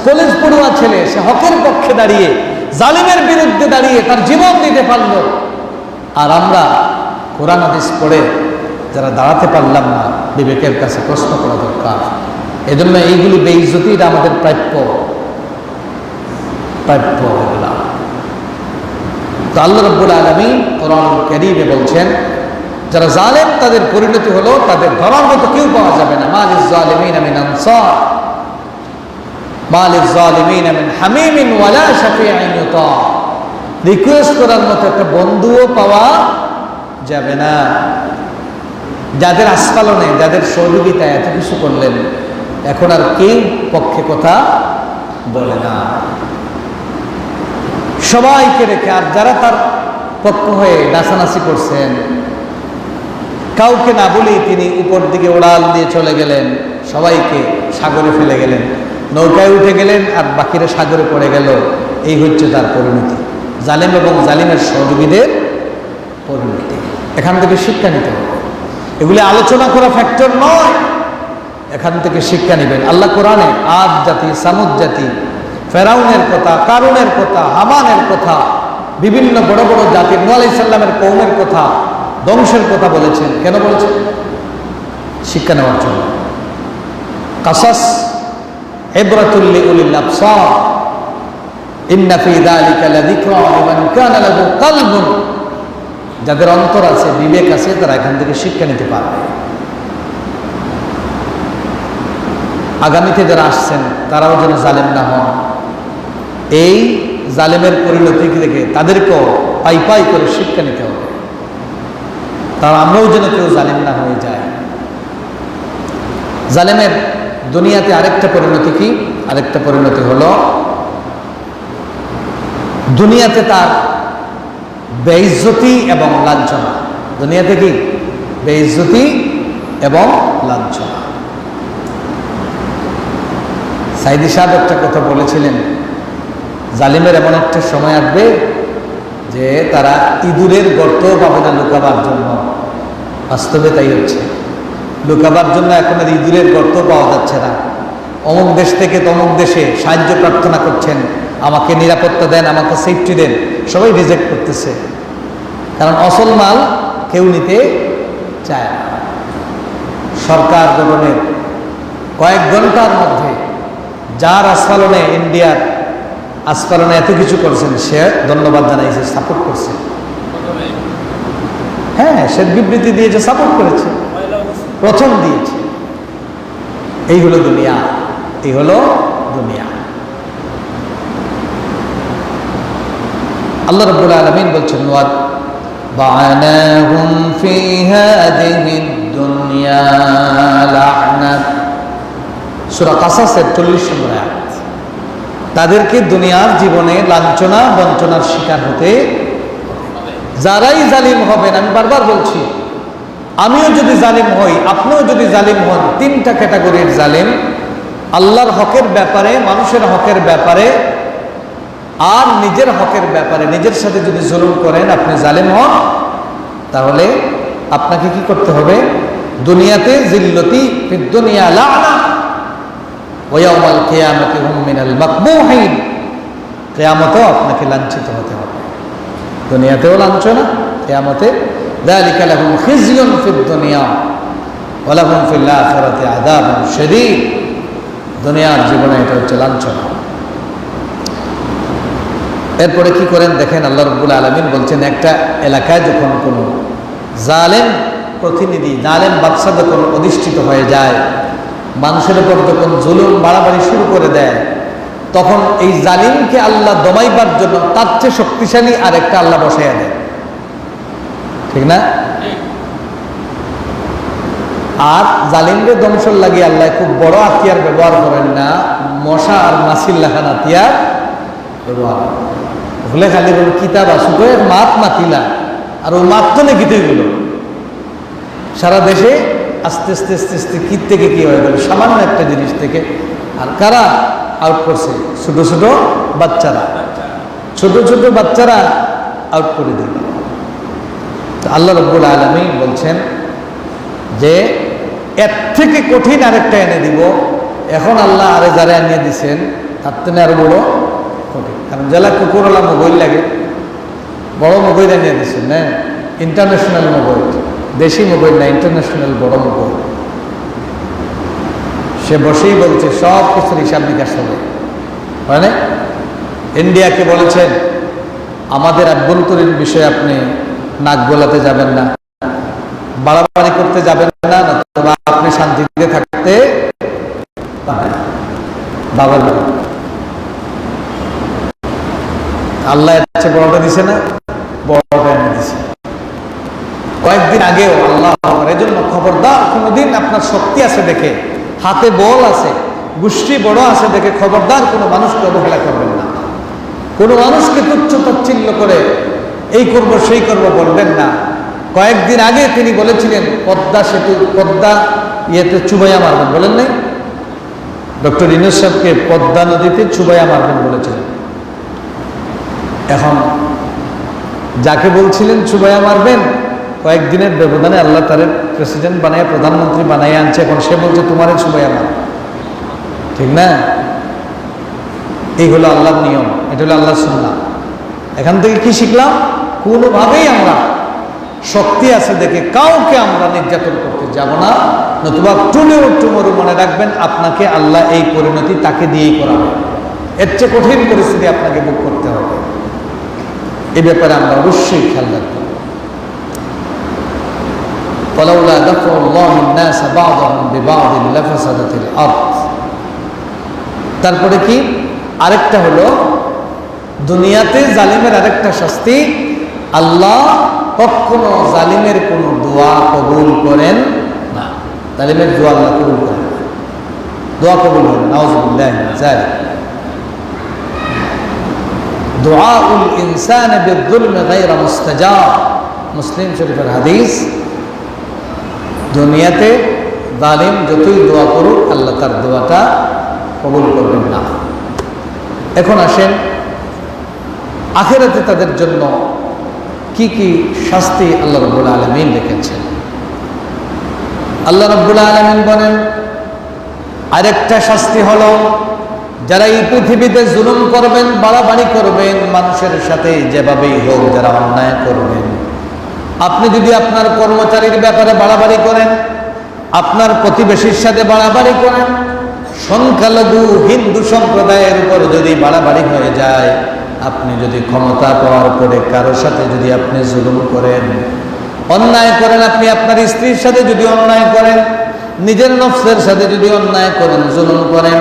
কলেজ পড়ুয়া ছেলে, সে হকের পক্ষে দাঁড়িয়ে, জালিমের বিরুদ্ধে দাঁড়িয়ে তার জীবন দিতে পারল। আর আমরা কোরআন হাদিস পড়ে যারা দাঁড়াতে পারলাম না, বিবেকের কাছে প্রশ্ন করা দরকার। এজন্য এইগুলি বেইজ্জতির আমাদের প্রাপ্য এগুলা। তো আল্লাহ রাব্বুল আলামিন কোরআন কারীমে বলছেন, যারা জালেম তাদের পরিণতি হলো তাদের ধরার মতো কেউ পাওয়া যাবে না। মালিজ জালিমিন মিন আনসার, মালিজ জালিমিন মিন হামিমিন ওয়ালা শাফিঈন ইউতা। রিকোয়েস্ট করার মতো একটা বন্ধুও পাওয়া যাবে না। যাদের আস্ফালনে, যাদের সহযোগিতায় এত কিছু করলেন, এখন আর কেউ পক্ষে কথা বলে না, সবাইকে রেখে। আর যারা তার পক্ষ হয়ে নাচানাচি করছেন, কাউকে না বলেই তিনি উপর দিকে উড়াল দিয়ে চলে গেলেন, সবাইকে সাগরে ফেলে গেলেন, নৌকায় উঠে গেলেন, আর বাকিরা সাগরে পড়ে গেল। এই হচ্ছে তার পরিণতি, জালেম এবং জালিমের সহযোগীদের পরিণতি। এখান থেকে শিক্ষা নিতে হবে। এগুলি আলোচনা করা ফ্যাক্টর নয়, এখান থেকে শিক্ষা নেবেন। আল্লাহ কোরআনে আদ জাতি, সামুদ জাতি, ফেরাউনের কথা, কারুনের কথা, হামানের কথা, বিভিন্ন বড় বড় জাতির, নূহ আলাইহিস সালামের কওমের কথা, ধ্বংসের কথা বলেছেন। কেন বলেছেন? শিক্ষা নেওয়ার জন্য। কাসাস ইবরাতুল লিউলিল আবসার, ইন্না ফি যালিকা লাযিকরা লিমান কানা লাহু কলবুন। যাদের অন্তর আছে, বিবেক আছে, তারা এখান থেকে শিক্ষা নিতে পারবে। আগামীতে যারা আসছেন তারাও যেন জালেম না হন, এই জালেমের পরিণতি থেকে তাদেরকেও পাই পাই করে শিক্ষা নিতে হবে। তার আমরাও যেন কেউ জালিম না হয়ে যায়। জালেমের দুনিয়াতে আরেকটা পরিণতি কি? আরেকটা পরিণতি হলো দুনিয়াতে তার বেইজ্জতি এবং লাঞ্ছনা। দুনিয়াতে কি? বেইজ্জতি এবং লাঞ্ছনা। সাইদি সাহেব একটা কথা বলেছিলেন, জালিমের এমন একটা সময় আসবে যে তারা ইঁদুরের গর্ত পাবে না লুকাবার জন্য। বাস্তবে তাই হচ্ছে। লুকাবার জন্য এখন আর ইঁদুরের গর্ত পাওয়া যাচ্ছে না। অমুক দেশ থেকে তমুক দেশে সাহায্য প্রার্থনা করছেন, আমাকে নিরাপত্তা দেন, আমাকে সেফটি দেন, সবাই রিজেক্ট করতেছে। কারণ অসল মাল কেউ নিতে চায় না। সরকার গঠনের কয়েক ঘন্টার মধ্যে যার আস্ফালনে, ইন্ডিয়ার আস্ফালনে এত কিছু করছেন, সে ধন্যবাদ জানাইছে, সাপোর্ট করছে। হ্যাঁ, সে বিবৃতি দিয়েছে, সাপোর্ট করেছে, প্রথম দিয়েছে। এই হলো দুনিয়া, এই হলো দুনিয়া। আল্লাহ রাব্বুল আলামিন বলছেন, وَاتَّبَعْنَاهُمْ فِي هَذِهِ الدُّنْيَا لَعْنَةً। সূরা কাসাসের 40 নম্বর আয়াত। তাদেরকে দুনিয়ার জীবনে লাঞ্ছনা বঞ্চনার শিকার হতে যারাই জালিম হবেন, আমি বারবার বলছি, আমিও যদি জালিম হই, আপনিও যদি জালিম হন, তিনটা ক্যাটাগরির জালিম। আল্লাহর হকের ব্যাপারে, মানুষের হকের ব্যাপারে, আর নিজের হকের ব্যাপারে নিজের সাথে যদি জুলুম করেন, আপনি জালিম হন, তাহলে আপনাকে কি করতে হবে? দুনিয়াতে জিল্লতি ফিদ দুনিয়া লা'না ওয়া ইয়াউমাল কিয়ামাতি হুম মিনাল মাকবুহিন। কিয়ামতেও আপনাকে লাঞ্ছিত হতে হবে। দুনিয়াতেও লাঞ্ছনা, কিয়ামতে যালিকা লাহুম খিজিয়ুন ফিদ দুনিয়া ওয়া লাহুম ফিল আখিরাতি আযাবুন শাদীদ। দুনিয়ার জীবনে এটা হচ্ছে লাঞ্ছনা। এরপরে কি করেন দেখেন, আল্লাহ রাব্বুল আলামিন বলছেন, একটা এলাকায় যখন কোনো জালেম প্রতিনিধি, জালেম বাদশা যখন অধিষ্ঠিত হয়ে যায়, মানুষের উপর যখন জুলুম বাড়াবাড়ি শুরু করে দেয়, তখন এই জালিমকে আল্লাহ দমাইবার জন্য তার চেয়ে শক্তিশালী আরেকটা আল্লাহ বসাইয়া দেয়। ঠিক না? আর জালিমকে ধ্বংসর লাগিয়ে আল্লাহ খুব বড় হাতিয়ার ব্যবহার করেন না, মশা আর মাছির লাখান হাতিয়ার ব্যবহার। ভুলে খালি বল কিতাব আসুক মাত মাতিলা, আর ওই মাত তো নেকিতে গেল সারা দেশে আস্তে আস্তে আস্তে আস্তে কি থেকে কি হয়ে গেল, সামান্য একটা জিনিস থেকে। আর কারা আউট করছে? ছোট ছোট বাচ্চারা, ছোট ছোট বাচ্চারা আউট করে দিল। আল্লাহ রাব্বুল আলামিন বলছেন যে এর থেকে কঠিন আরেকটা এনে দিব। এখন আল্লাহ আরে যারা এনে দিচ্ছেন তার থেকে আরো বড় কঠিন। কারণ জেলা কুকুরওয়ালা মোবাইল লাগে, বড় মোবাইল এনে দিচ্ছেন, হ্যাঁ, ইন্টারন্যাশনাল মোবাইল, দেশি মোবাইল না, ইন্টারন্যাশনাল বড় মোবাইল। সে বসেই বলছে সব কিছুর হিসাব নিকাশ হবে, মানে ইন্ডিয়াকে বলেছেন আমাদের আভ্যন্তরীণ বিষয়ে আপনি নাক গলাতে যাবেন না, বাড়াবাড়ি করতে যাবেন না, তবে আপনি শান্তিতে থাকতে পারেন। বাবার আল্লাহ এর বড়টা দিছে না, বড়টা এনে দিছে। কয়েকদিন আগেও আল্লাহ এর জন্য খবরদার, কোনোদিন আপনার শক্তি আছে দেখে, হাতে বল আছে, গোষ্ঠী বড় আছে দেখে খবরদার কোনো মানুষকে অবহেলা করবেন না। কোনো মানুষকে তুচ্ছ তাচ্ছিল্য করে এই করব সেই করব বলবেন না। কয়েকদিন আগে তিনি বলেছিলেন পদ্মা সেতু, পদ্মা ইয়েতে চুবাইয়া মারবেন, বলেন নাই? ডক্টর ইউনূস সাহেবকে পদ্মা নদীতে চুবাইয়া মারবেন বলেছিলেন। এখন যাকে বলছিলেন চুবাইয়া মারবেন, কয়েকদিনের ব্যবধানে আল্লাহ তার প্রেসিডেন্ট বানায়, প্রধানমন্ত্রী বানায় আনছে। এখন সে বলছে তোমারে চুবাইয়া মার, ঠিক না? এই হলো আল্লাহর নিয়ম, এটা হলো আল্লাহর সুন্নাহ। এখান থেকে কি শিখলাম? কোনোভাবেই আমরা শক্তি আছে দেখে কাউকে আমরা নির্যাতন করতে যাব না, নতুবা টুলেও টুমরু মনে রাখবেন আপনাকে আল্লাহ এই পরিণতি তাকে দিয়েই করাবে। এর চেয়ে কঠিন পরিস্থিতি আপনাকে ভোগ করতে হবে। এই ব্যাপারে আমরা অবশ্যই খেয়াল রাখবো। فلولا دفع الله الناس بعضهم ببعض لفسدت الارض। তারপরে কি আরেকটা হলো দুনিয়াতে জালিমের আরেকটা শাস্তি, আল্লাহ কখনো জালিমের কোনো দোয়া কবুল করেন না। জালিমের দোয়া আল্লাহ কবুল করেন না, দোয়া কবুল করেন নাউযুবিল্লাহি মিন যালিক। দুআউল ইনসানি বিয-যুলমি গায়রা মুস্তাজাব, মুসলিম শরীফের হাদিস। দুনিয়াতে জালিম যতই দোয়া করুক আল্লাহ তার দোয়াটা কবুল করবেন না। এখন আসেন আখিরাতে তাদের জন্য কি কি শাস্তি আল্লাহ রাব্বুল আলামিন রেখেছেন। আল্লাহ রাব্বুল আলামিন বলেন, আরেকটা শাস্তি হলো যারা এই পৃথিবীতে জুলুম করবেন, বাড়াবাড়ি করবেন, মানুষের সাথে যেভাবেই হোক যারা অন্যায় করবেন। আপনি যদি আপনার কর্মচারীর ব্যাপারে বাড়াবাড়ি করেন, আপনার প্রতিবেশীর সাথে বাড়াবাড়ি করেন, সংখ্যালঘু হিন্দু সম্প্রদায়ের উপর যদি বাড়াবাড়ি হয়ে যায়, আপনি যদি ক্ষমতা পাওয়ার পরে কারোর সাথে যদি আপনি জুলুম করেন, অন্যায় করেন, আপনি আপনার স্ত্রীর সাথে যদি অন্যায় করেন, নিজের নফসের সাথে যদি অন্যায় করেন, জুলুম করেন,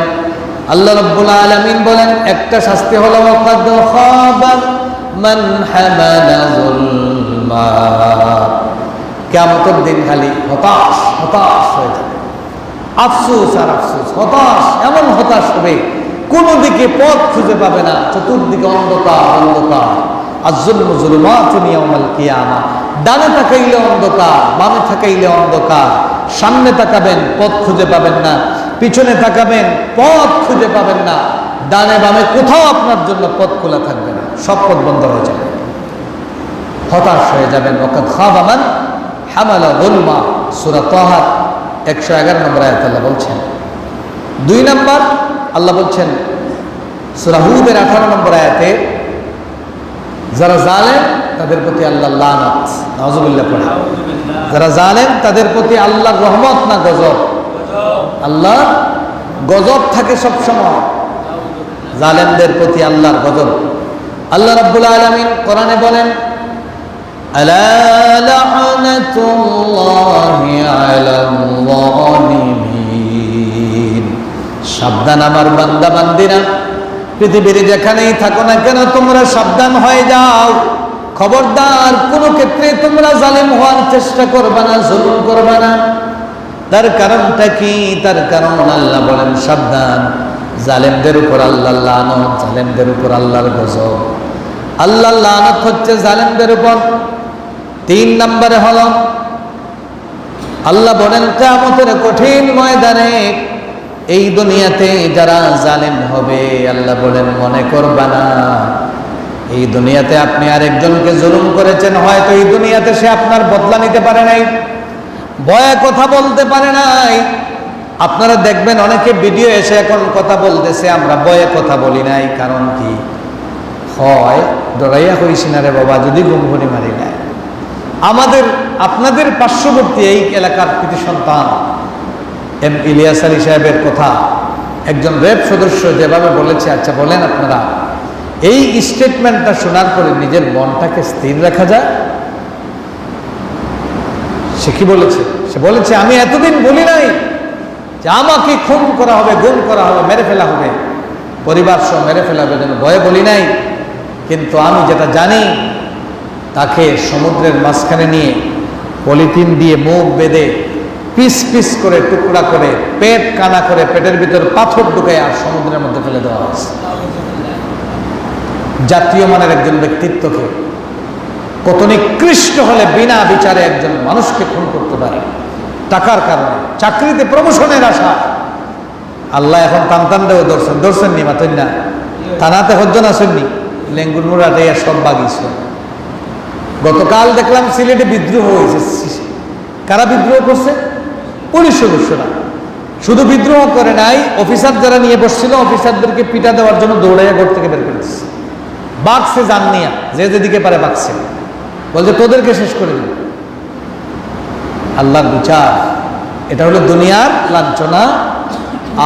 আল্লাহ রাব্বুল আলামিন বলেন একটা শাস্তি হলো ওয়াকাদ খাবা মান হামালা যুলমা। কিয়ামতের দিন খালি হতাশ হতাশ হয়ে যাবে, আফসোস আর আফসোস, হতাশ, এমন হতাশ হবে কোনো দিকে পথ খুঁজে পাবে না, চতুর্দিকে অন্ধকার অন্ধকার। আয-যুলমু যুলুমাতুন ইয়াওমাল কিয়ামা, ডানে তাকাইলে অন্ধকার, বামে তাকাইলে অন্ধকার, সামনে তাকাবেন পথ খুঁজে পাবেন না, পিছনে তাকাবেন পথ খুঁজে পাবেন না, ডানে বামে কোথাও আপনার জন্য পথ খোলা থাকবে না, সব পথ বন্ধ হয়ে যাবে, হতাশ হয়ে যাবেন। ওয়াকাদ খাবা মান হামালা যুলমা, সূরা তাহা 111 নম্বর আয়াত আল্লাহ বলছেন। 2 নম্বর আল্লাহ বলছেন সূরা হুদের 18 নম্বর আয়াতে, যারা জালেম তাদের প্রতি আল্লাহ লানত, নাউযুবিল্লাহ পড়ে, যারা জালেম তাদের প্রতি আল্লাহর রহমত না গজব, আল্লাহ গজব থাকে সব সময়, জালেমদের প্রতি আল্লাহর গজব। আল্লাহ রাব্বুল আলামিন কোরআনে বলেন, আলা লা'নাতুল্লাহি আলাল যালিমিন, সাবধান আমার বান্দা বান্দিরা, পৃথিবীর যেখানেই থাকো না কেন তোমরা সাবধান হয়ে যাও, খবরদার কোনো ক্ষেত্রে তোমরা জালিম হওয়ার চেষ্টা করবে না, জুলুম করবে না। তার কারণটা কি? তার কারণ আল্লাহ বলেন সাবধান, জালেমদের উপর আল্লাহর লানত, জালেমদের উপর আল্লাহর গজব। আল্লাহর লানত হচ্ছে জালেমদের উপর। 3 নম্বরে হলো আল্লাহ বলেন কিয়ামতের কঠিন ময়দানে এই দুনিয়াতে যারা জালেম হবে, আল্লাহ বলেন মনে করবা না এই দুনিয়াতে আপনি আরেকজনকে জুলুম করেছেন, হয়তো এই দুনিয়াতে সে আপনার বদলা নিতে পারে নাই, ভয়ে কথা বলতে পারে নাই। আপনারা দেখবেন অনেকে ভিডিও এসে এখন কথা বলতেছে আমরা ভয়ে কথা বলি নাই, কারণ কি হয় ডরাইয়া কইছি না রে বাবা, যদি গুমগুনি মারি নাই। আমাদের আপনাদের পার্শ্ববর্তী এই এলাকার কৃতি সন্তান এম ইলিয়াস আলী সাহেবের কথা একজন র্যাব সদস্য যেভাবে বলেছে, আচ্ছা বলেন আপনারা এই স্টেটমেন্টটা শোনার পরে নিজের মনটাকে স্থির রাখা যায়? সে কি বলেছে? সে বলেছে আমি এতদিন বলি নাই যে আমাকে খুন করা হবে, গুম করা হবে, মেরে ফেলা হবে, পরিবার সহ মেরে ফেলা হবে, যেন ভয়ে বলি নাই। কিন্তু আমি যেটা জানি তাকে সমুদ্রের মাঝখানে নিয়ে পলিথিন দিয়ে মুখ বেঁধে পিস পিস করে টুকরা করে পেট কানা করে পেটের ভিতর পাথর ঢুকে আর সমুদ্রের মধ্যে ফেলে দেওয়া হয়েছে। জাতীয় মানের একজন ব্যক্তিত্বকে কত নিকৃষ্ট হলে বিনা বিচারে একজন মানুষকে খুন করতে পারে টাকার কারণে, চাকরিতে প্রমোশনের আশা। আল্লাহ এখন টানটান দেও দর্শন নি মাতেন না, থানাতে হজ্জন আসেননি, লেঙ্গুর মুরাটে সব বাগিয়েছে। গতকাল দেখলাম সিলেটে বিদ্রোহ হয়েছে। কারা বিদ্রোহ করছে? পুলিশ সদস্যরা। শুধু বিদ্রোহ করে নাই, অফিসার যারা নিয়ে বসছিল অফিসারদেরকে পিটা দেওয়ার জন্য দৌড়াইয়া ঘর থেকে বের করেছে। বাঘছে জান নিয়া, যে যেদিকে পারে বাঘছে, বলছে তোদেরকে শেষ করে দিল। আল্লাহর বিচার, এটা হলো দুনিয়ার লাঞ্ছনা,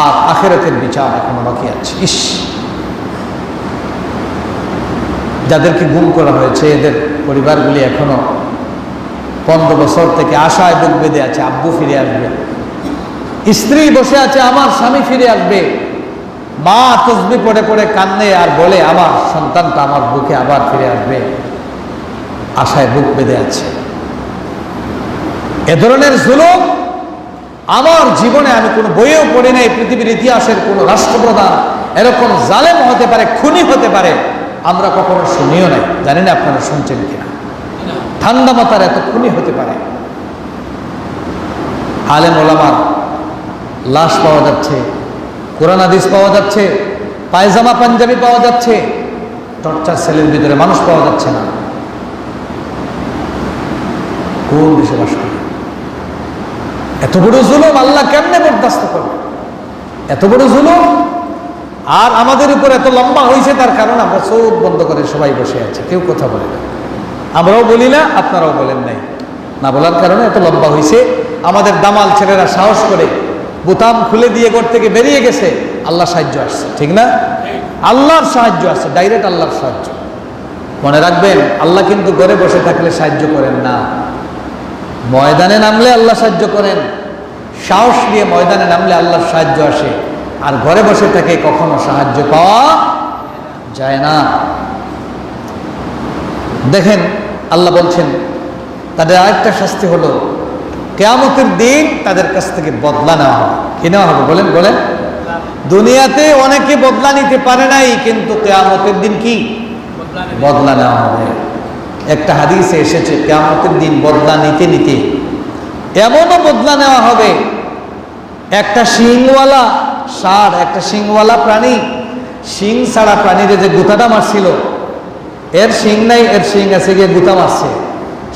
আর আখিরাতের বিচার এখনো বাকি আছে। ইস, যাদেরকে গুম করা হয়েছে এদের পরিবারগুলি এখনো 15 বছর থেকে আশায় বুক বেঁধে আছে, আব্বু ফিরে আসবে। স্ত্রী বসে আছে আমার স্বামী ফিরে আসবে। মা তসবিহ পড়ে পড়ে কান্নে আর বলে আমার সন্তানটা আমার বুকে আবার ফিরে আসবে। আশায় বুক বেঁধে আছে। এ ধরনের জুলুম আমার জীবনে আমি কোনো বইয়েও পড়ি নাই। পৃথিবীর ইতিহাসের কোনো রাষ্ট্রপ্রধান এরকম জালেম হতে পারে, খুনি হতে পারে, আমরা কখনো শুনিও নাই। জানি না আপনারা শুনছেন কিনা। ঠান্ডা মাথার এত খুনি হতে পারে। আলেম ওলামার লাশ পাওয়া যাচ্ছে, কোরআন হাদিস পাওয়া যাচ্ছে, পায়জামা পাঞ্জাবি পাওয়া যাচ্ছে, টর্চার সেলের ভিতরে মানুষ পাওয়া যাচ্ছে না। কোন দেশে বাস করে? এত বড় জুলুম আল্লাহ কেমনে বরদাস্ত করবে? এত বড় জুলুম। আর আমাদের উপর এত লম্বা হয়েছে, তার কারণ আমরা চোখ বন্ধ করে সবাই বসে আছে, কেউ কথা বলে না। আমরাও বলি না, আপনারাও বলেন নাই। না বলার কারণে এত লম্বা হয়েছে। আমাদের দামাল ছেলেরা সাহস করে বোতাম খুলে দিয়ে ঘর থেকে বেরিয়ে গেছে। আল্লাহ সাহায্য আসছে, ঠিক না? আল্লাহর সাহায্য আসছে, ডাইরেক্ট আল্লাহর সাহায্য। মনে রাখবেন, আল্লাহ কিন্তু ঘরে বসে থাকলে সাহায্য করেন না, ময়দানে নামলে আল্লাহ সাহায্য করেন। সাহস নিয়ে ময়দানে নামলে আল্লাহর সাহায্য আসে, আর ঘরে বসে থেকে কখনো সাহায্য পাওয়া যায় না। দেখেন, আল্লাহ বলছেন তাদের আরেকটা শাস্তি হলো কিয়ামতের দিন তাদের কাছ থেকে বদলা নেওয়া হবে। কি নেওয়া হবে বলেন? বলেন। দুনিয়াতে অনেকে বদলা নিতে পারে নাই, কিন্তু কিয়ামতের দিন কি বদলা নেওয়া হবে। একটা হাদিসে এসেছে কিয়ামতের দিন বদলা নিতে নিতে এমনও বদলা নেওয়া হবে, একটা শিংওয়ালা ষাঁড়, একটা শিংওয়ালা প্রাণী, শিং ছাড়া প্রাণীর যে গুতাটা মারছিল, এর শিং নাই, এর শিং আছে গিয়ে গুতা মারছে,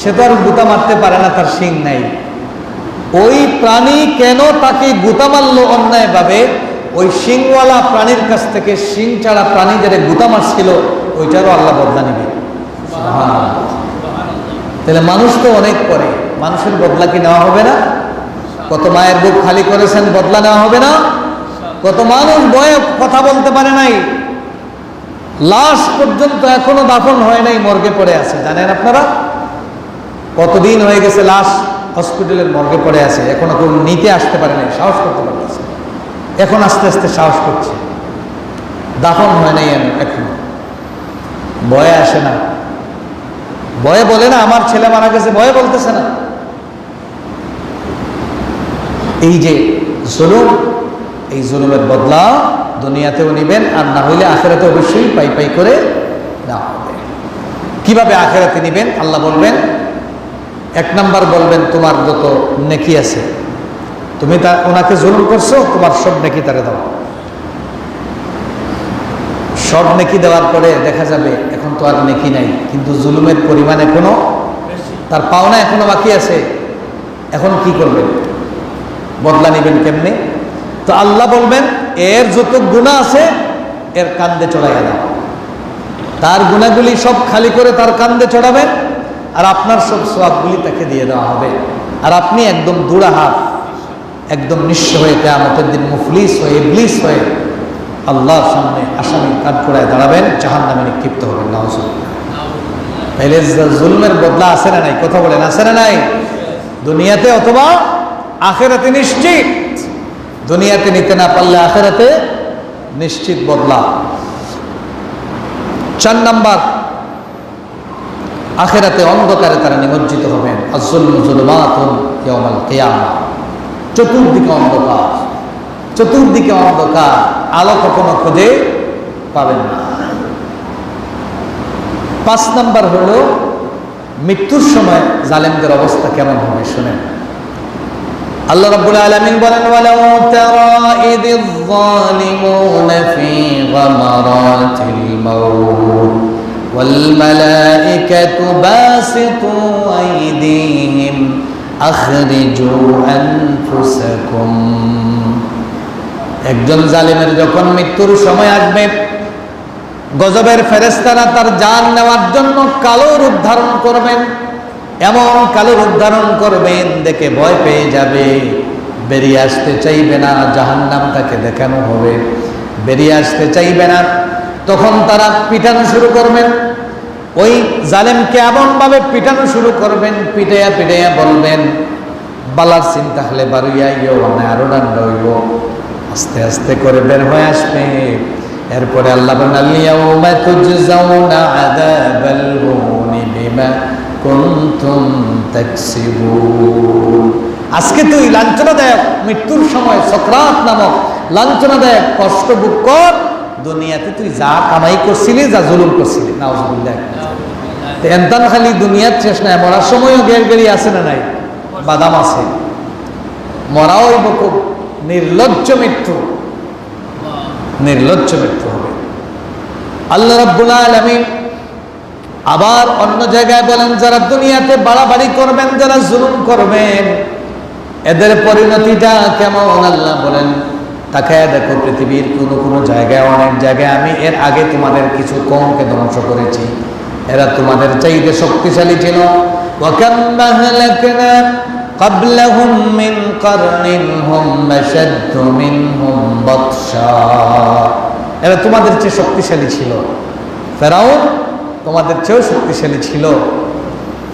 সে তো আর গুতা মারতে পারে না, তার শিং নাই। ওই প্রাণী কেন তাকে গুতা মারলো অন্যায়ভাবে, ওই শিংওয়ালা প্রাণীর কাছ থেকে শিং ছাড়া প্রাণী যারা গুতা মারছিল ওইটারও আল্লাহ বদলা নিবে। তাহলে মানুষ তো অনেক করে, মানুষের বদলা কি নেওয়া হবে না? কত মায়ের বুক খালি করেছেন, বদলা নেওয়া হবে না? কত মানুষ বয়ে কথা বলতে পারে নাই, লাশ পর্যন্ত এখনো দাফন হয় নাই, মর্গে পড়ে আছে। জানেন আপনারা কতদিন হয়ে গেছে লাশ হসপিটালের মর্গে পড়ে আছে, এখনো কেউ নিতে আসতে পারে নাই, সাহস করতে পারতেছে। এখন আস্তে আস্তে সাহস করছে, দাফন হয় নাই এখনো, ভয়ে আসে না, ভয়ে বলে না আমার ছেলে মারা গেছে, ভয়ে বলতেছে না। এই যে জুলুম, এই জুলুমের বদলা দুনিয়াতেও নিবেন, আর না হইলে আখিরাতে অবশ্যই পাই পাই করে দেওয়া হবে। কিভাবে আখিরাতে নিবেন? আল্লাহ বলবেন, এক নাম্বার বলবেন তোমার যত নেকি আছে, তুমি তা ওনাকে জুলুম করছো, তোমার সব নেকি তারে দাও। সব নেকি দেওয়ার পরে দেখা যাবে এখন তো আর নেকি নাই, কিন্তু জুলুমের পরিমাণ এখনো, তার পাওনা এখনো বাকি আছে। এখন কি করবেন? বদলা নিবেন কেমনে? তো আল্লাহ বলবেন এর যত গুনাহ আছে এর কান্দে চড়াইয়া দাও। তার গুনাহগুলি সব খালি করে তার কান্দে চড়াবেন, আর আপনার সব সওয়াবগুলি তাকে দিয়ে দেওয়া হবে। আর আপনি একদম দুড়া হাত, একদম নিঃস্ব হয়ে কিয়ামতের দিন মুফলিস হয়ে, ইবলিস হয়ে আল্লাহর সামনে আসামি কাঠগড়ায় দাঁড়াবেন, জাহান্নামে নিক্ষিপ্ত হবেন। নাউজুবিল্লাহ। তাইলে জুলমের বদলা আছে না নাই? কথা বলেন, আছে না নাই? দুনিয়াতে অথবা আখিরাতে নিশ্চিত। দুনিয়াতে নিতে না পারলে আখিরাতে নিশ্চিত বদলা। 4 নাম্বার, আখিরাতে অন্ধকারে তারা নিমজ্জিত হবেন। আয-যুলমু যুলুমাতুন ইয়াওমাল কিয়ামাহ। চতুর্দিকে অন্ধকার, চতুর্দিকে অন্ধকার, আলো কখনো খুঁজে পাবেন না। 5 নাম্বার হলো মৃত্যুর সময় জালেমদের অবস্থা কেমন হবে শুনেন। আল্লাহ রাব্বুল আলামিন বলেন, ওয়ালাউ তারা ইযিয যালিমুনা ফি গামারাতিল মাউত ওয়াল মালাইকাতু বাসিতু আইদিহিম আখরিজু আনফুসাকুম। একজন জালিমের যখন মৃত্যুর সময় আসবে, গজবের ফেরেশতারা তার জান নেওয়ার জন্য কালো রূপ ধারণ করবেন। এমন কালো রূপ ধারণ করবেন দেখে ভয় পেয়ে যাবে, বেরিয়ে আসতে চাইবে না। জাহান্নাম তাকে দেখানো হবে, বেরিয়ে আসতে চাইবে না। তখন তারা পিটানো শুরু করবেন, ওই জালেমকে এমনভাবে পিটানো শুরু করবেন, পিটাইয়া পিটাইয়া বলবেন, বালার চিন্তা হলে বারুইয়া ইয়ো মানে আরো ডান্ড হইব। আস্তে আস্তে করে বের হয়ে আসবে। এরপরে আল্লাহ বলেন, আল-ইয়াওমা তুজজাউনা আযাবাল হুনি বিমা কুনতুম তাকসিবুন। আজকে তুই লাঞ্ছনাদায়ক মৃত্যুর সময় সকরাত নামক লাঞ্ছনাদায়ক কষ্ট ভোগ কর। দুনিয়াতে তুই যা কামাই করছিলি, যা জুলুম করছিলি, নাউজুবিল্লাহ। এনতান খালি দুনিয়ার শেষ নাই, মরার সময়ও গের গেড়ি আছে না নাই? বাদাম আছে। মরাও খুব নির্লজ্জ মৃত্যু, নির্লজ্জ মৃত্যু হবে। আল্লাহ রাব্বুল আলামিন আবার অন্য জায়গায় বলেন, যারা দুনিয়াতে বাড়াবাড়ি করবেন, যারা জুলুম করবেন, এদের পরিণতিটা কেমন আল্লাহ বলেন। তাকায় দেখো পৃথিবীর কোন কোন জায়গায়, অনেক জায়গায় আমি এর আগে তোমাদের কিছু কওমকে ধ্বংস করেছি, এরা তোমাদের চাইতে শক্তিশালী ছিল। ওয়াকাম আহলাকনা ক্বাবলাহুম মিন কারনিন হুম আশাদ্দু মিনহুম বাতশা। এরা তোমাদের চেয়ে শক্তিশালী ছিল। ফেরাউন তোমাদের চেয়েও শক্তিশালী ছিল,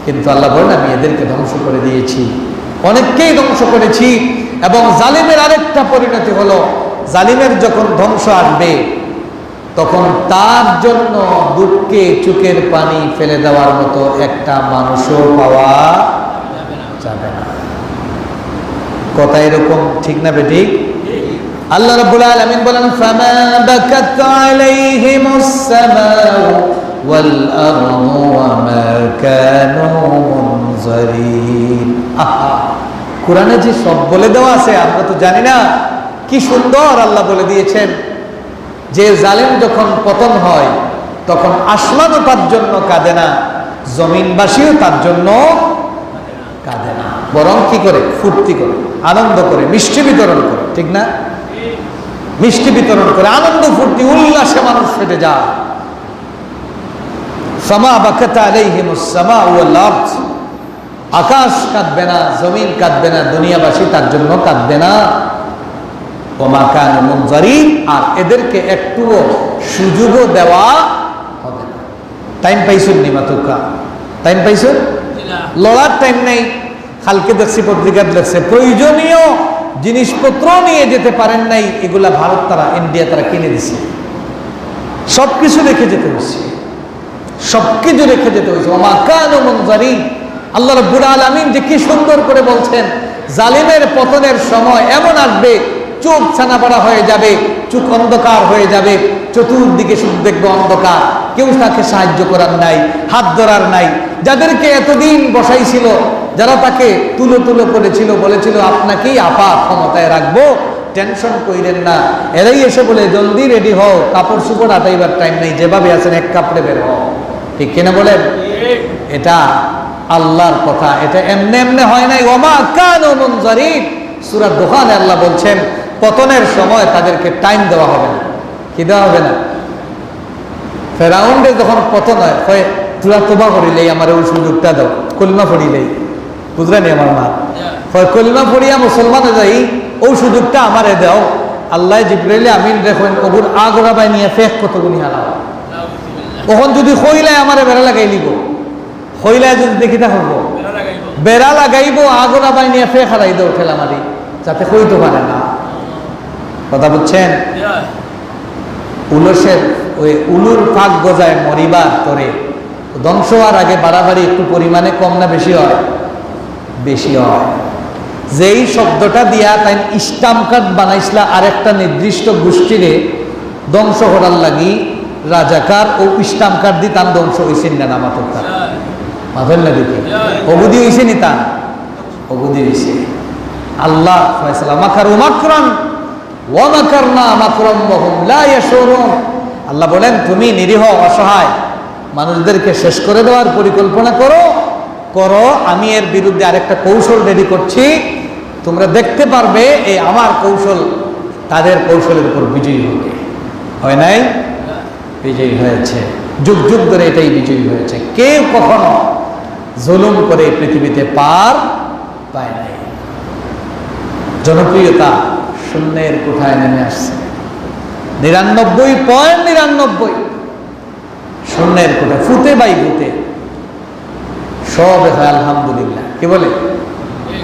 কিন্তু আল্লাহ বলেন আমি এদেরকে ধ্বংস করে দিয়েছি, অনেককেই ধ্বংস করেছি। এবং জালিমের আরেকটা পরিণতি হলো, জালিমের যখন ধ্বংস আসবে তখন তার জন্য দুঃখে চোখের পানি ফেলে দেওয়ার মতো একটা মানুষও পাওয়া যাবে না। কথা এরকম, ঠিক না বেঠিক? আল্লাহ রাব্বুল আলামিন বলেন, ফামা বাকাত আলাইহিমুস সামাউ ওয়াল আরদু ওয়া মা কানু মুনজারিন। আহা, কোরআনে যে সব বলে দেওয়া আছে আমরা তো জানি না। কি সুন্দর আল্লাহ বলে দিয়েছেন যে জালেম যখন পতন হয় তখন আসমানও তার জন্য কাঁদে না, জমিনবাসীও তার জন্য কাঁদে না, বরং কি করে? ফুর্তি করে, আনন্দ করে, মিষ্টি বিতরণ করে, ঠিক না? মিষ্টি বিতরণ করে, আনন্দ ফুর্তি উল্লাসে মানুষ ফেটে যায়। ফামা বাকাত আলাইহিমুস সামাউ ওয়াল আরদ, আকাশ কাঁদবে না, জমিন কাঁদবে না, দুনিয়াবাসী তার জন্য কাঁদবে না। ওয়া মা কানু মুনজারিন, আর এদেরকে একটুও সুযোগও দেওয়া হবে না। টাইম পাইছুন নি মাতুকা? টাইম পাইছুন? লড়ার টাইম নেই। কালকে দেখছি পত্রিকার লেখছে প্রয়োজনীয় জিনিসপত্র নিয়ে যেতে পারেন নাই, এগুলা ভারত তারা, ইন্ডিয়া তারা কিনে দিছে। সবকিছু রেখে যেতে হয়েছে, সবকিছু রেখে যেতে হয়েছে। ওয়া মা কানু মুনজারিন। আল্লাহ রাব্বুল আলামিন যে কি সুন্দর করে বলছেন, জালিমের পতনের সময় এমন আসবে, চোখ ছানাপাড়া হয়ে যাবে, চোখ অন্ধকার হয়ে যাবে, চতুর্দিকে শুধু দেখবে অন্ধকার, কেউ তাকে সাহায্য করার নাই, হাত ধরার নাই। যাদেরকে এতদিন বসাইছিল, যারা তাকে তুলো তুলো করেছিল, বলেছিল আপনাকেই আপা ক্ষমতায় রাখবো, টেনশন কইরেন না, এরাই এসে বলে জলদি রেডি হও, কাপড় চোপড় আটাইবার টাইম নেই, যেভাবে আছেন এক কাপড়ে বের হও। ঠিক কিনা বলেন? এটা আল্লাহর কথা, এটা এমনি এমনি হয় নাই। ওয়া মা কানু মুনজারিন। সূরা দুখানে আল্লাহ বলছেন পতনের সময় তাদেরকে টাইম দেওয়া হবে না। কি দেওয়া হবে না? ফেরাউনের যখন পতন হয়, তোরা তোবা করিলেই আমার ওই সুযোগটা দাও, কলিমা পড়িলেই, বুঝলেনি আমার মা, কলিমা পড়িয়া মুসলমানে যাই, ওই সুযোগটা আমারে দাও। আল্লাহ জিবরাইল আমিন দেখেন ওগুর আগরা বাই নিয়ে ফেক কতগুনি হারাও। ওখান যদি হইলায় আমারে বেড়া লাগাই লিব, হইলায় যদি দেখি তা হবো, বেড়া লাগাইব, আগরা বাই নিয়ে ফেক হারাই দেও ঠেলা মারি, যাতে হইতে পারে না। কথা বুঝছেন? উলসের ওই উলুর ফাঁক গজায় মরিবার তরে, ধ্বংস হওয়ার আগে বাড়াবাড়ি একটু পরিমাণে কম না বেশি হয়? বেশি হয়। যেই শব্দটা দিয়া তাই স্টাম্প কার্ড বানাইছিলা আরেকটা নির্দিষ্ট গোষ্ঠীরে ধ্বংস করার লাগি, রাজাকার ও স্টাম্প কার্ড দিয়ে তার ধ্বংস হয়েছেন না না মাথা মাথেন না দেখি অবধি হয়েছে নি তা অবধি হয়েছে। আল্লাহ ফয়সালা মাকারু মাকরান ওয়া মাকারনা মাকরাম ওয়া হুম লা ইয়াশুরুন। আল্লাহ বলেন তুমি নিরীহ অসহায় মানুষদেরকে শেষ করে দেওয়ার পরিকল্পনা করো, আমি এর বিরুদ্ধে আরেকটা কৌশল রেডি করছি, তোমরা দেখতে পারবে এই আমার কৌশল তাদের কৌশলের উপর বিজয়ী হবে। হয় নাই? বিজয়ী হয়েছে, যুগ যুগ ধরে এটাই বিজয়ী হয়েছে। কেউ কখনো জুলুম করে পৃথিবীতে পার পায় নাই। জনপ্রিয়তা শূন্যের কোঠায় নেমে আসছে, 99.99 শূন্যের কোঠা, ফুটে বাই ফুটে সব হয়। আলহামদুলিল্লাহ, কি বলে?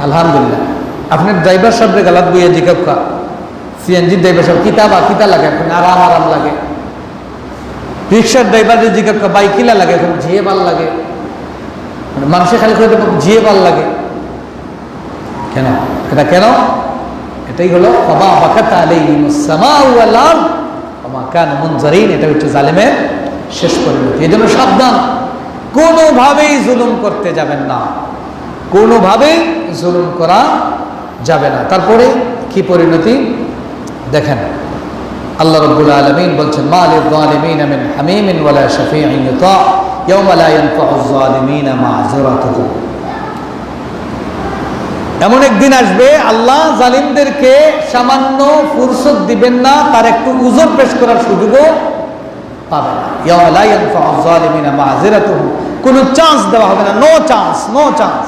আলহামদুলিল্লাহ। আপনার ড্রাইভার সাহেব গালাত বইয়া জিজ্ঞাসা, সিএনজি ড্রাইভার সাহেব কিতাবা কিতা লাগে, এখন আরাম আরাম লাগে। রিক্সার ড্রাইভারের জিজ্ঞাসা বাইকিলা লাগে, এখন ঝিয়ে ভাল লাগে। মানে মানুষের খালি করে জিয়ে ভাল লাগে কেন? এটা কেন? এটাই হলো ওমা বাকাত আলাইহিমুস সামাউ ওয়াল আরদ ওমা কানু মুনজারিন। এটা হচ্ছে জালেমের শেষ পরিণতি। এজন্য সাবধান, কোনোভাবেই জুলুম করতে যাবেন না, কোনোভাবেই জুলুম করা যাবে না। তারপরে কি পরিণতি দেখেন, আল্লাহ রাব্বুল আলামিন বলছেন মা লিয-যালিমিনা মিন হামিমিন ওয়ালা শাফিইন ইউতা ইয়াওমা লা ইয়ানফাউয যালিমিনা মা'যুরাতুহুম। এমন একদিন আসবে আল্লাহ জালিমদেরকে সামান্য ফুরসত দিবেন না, তার একটু উযর পেশ করার সুযোগও পাবে না। ইয়াওমা লা ইয়ানফাউয যালিমিনা মা'যুরাতুহুম, কোনো চান্স দেওয়া হবে না, নো চান্স, নো চান্স।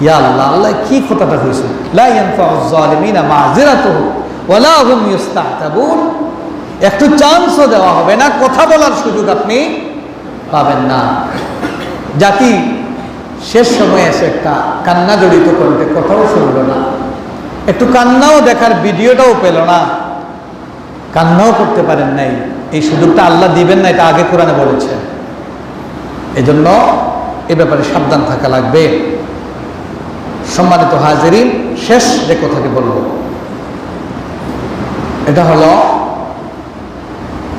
ইয়া আল্লাহ, আল্লাহ কি কথাটা হয়েছে? লা ইয়ানফাউয যালিমিনা মা'যুরাতুহুম ওয়ালা হুম ইস্তাহতাবুন, একটু চান্সও দেওয়া হবে না, কথা বলার সুযোগ আপনি পাবেন না। জাতি শেষ সময়ে এসে একটা কান্না জড়িত করতে কথাও শুনল না, একটু কান্নাও দেখার ভিডিওটাও পেল না, কান্নাও করতে পারেন নাই। এই সুযোগটা আল্লাহ দিবেন না, এটা আগে কোরআনে বলেছেন। এজন্য এ ব্যাপারে সাবধান থাকা লাগবে। সম্মানিত হাজিরিন, শেষ যে কথাটি বলবো এটা হলো,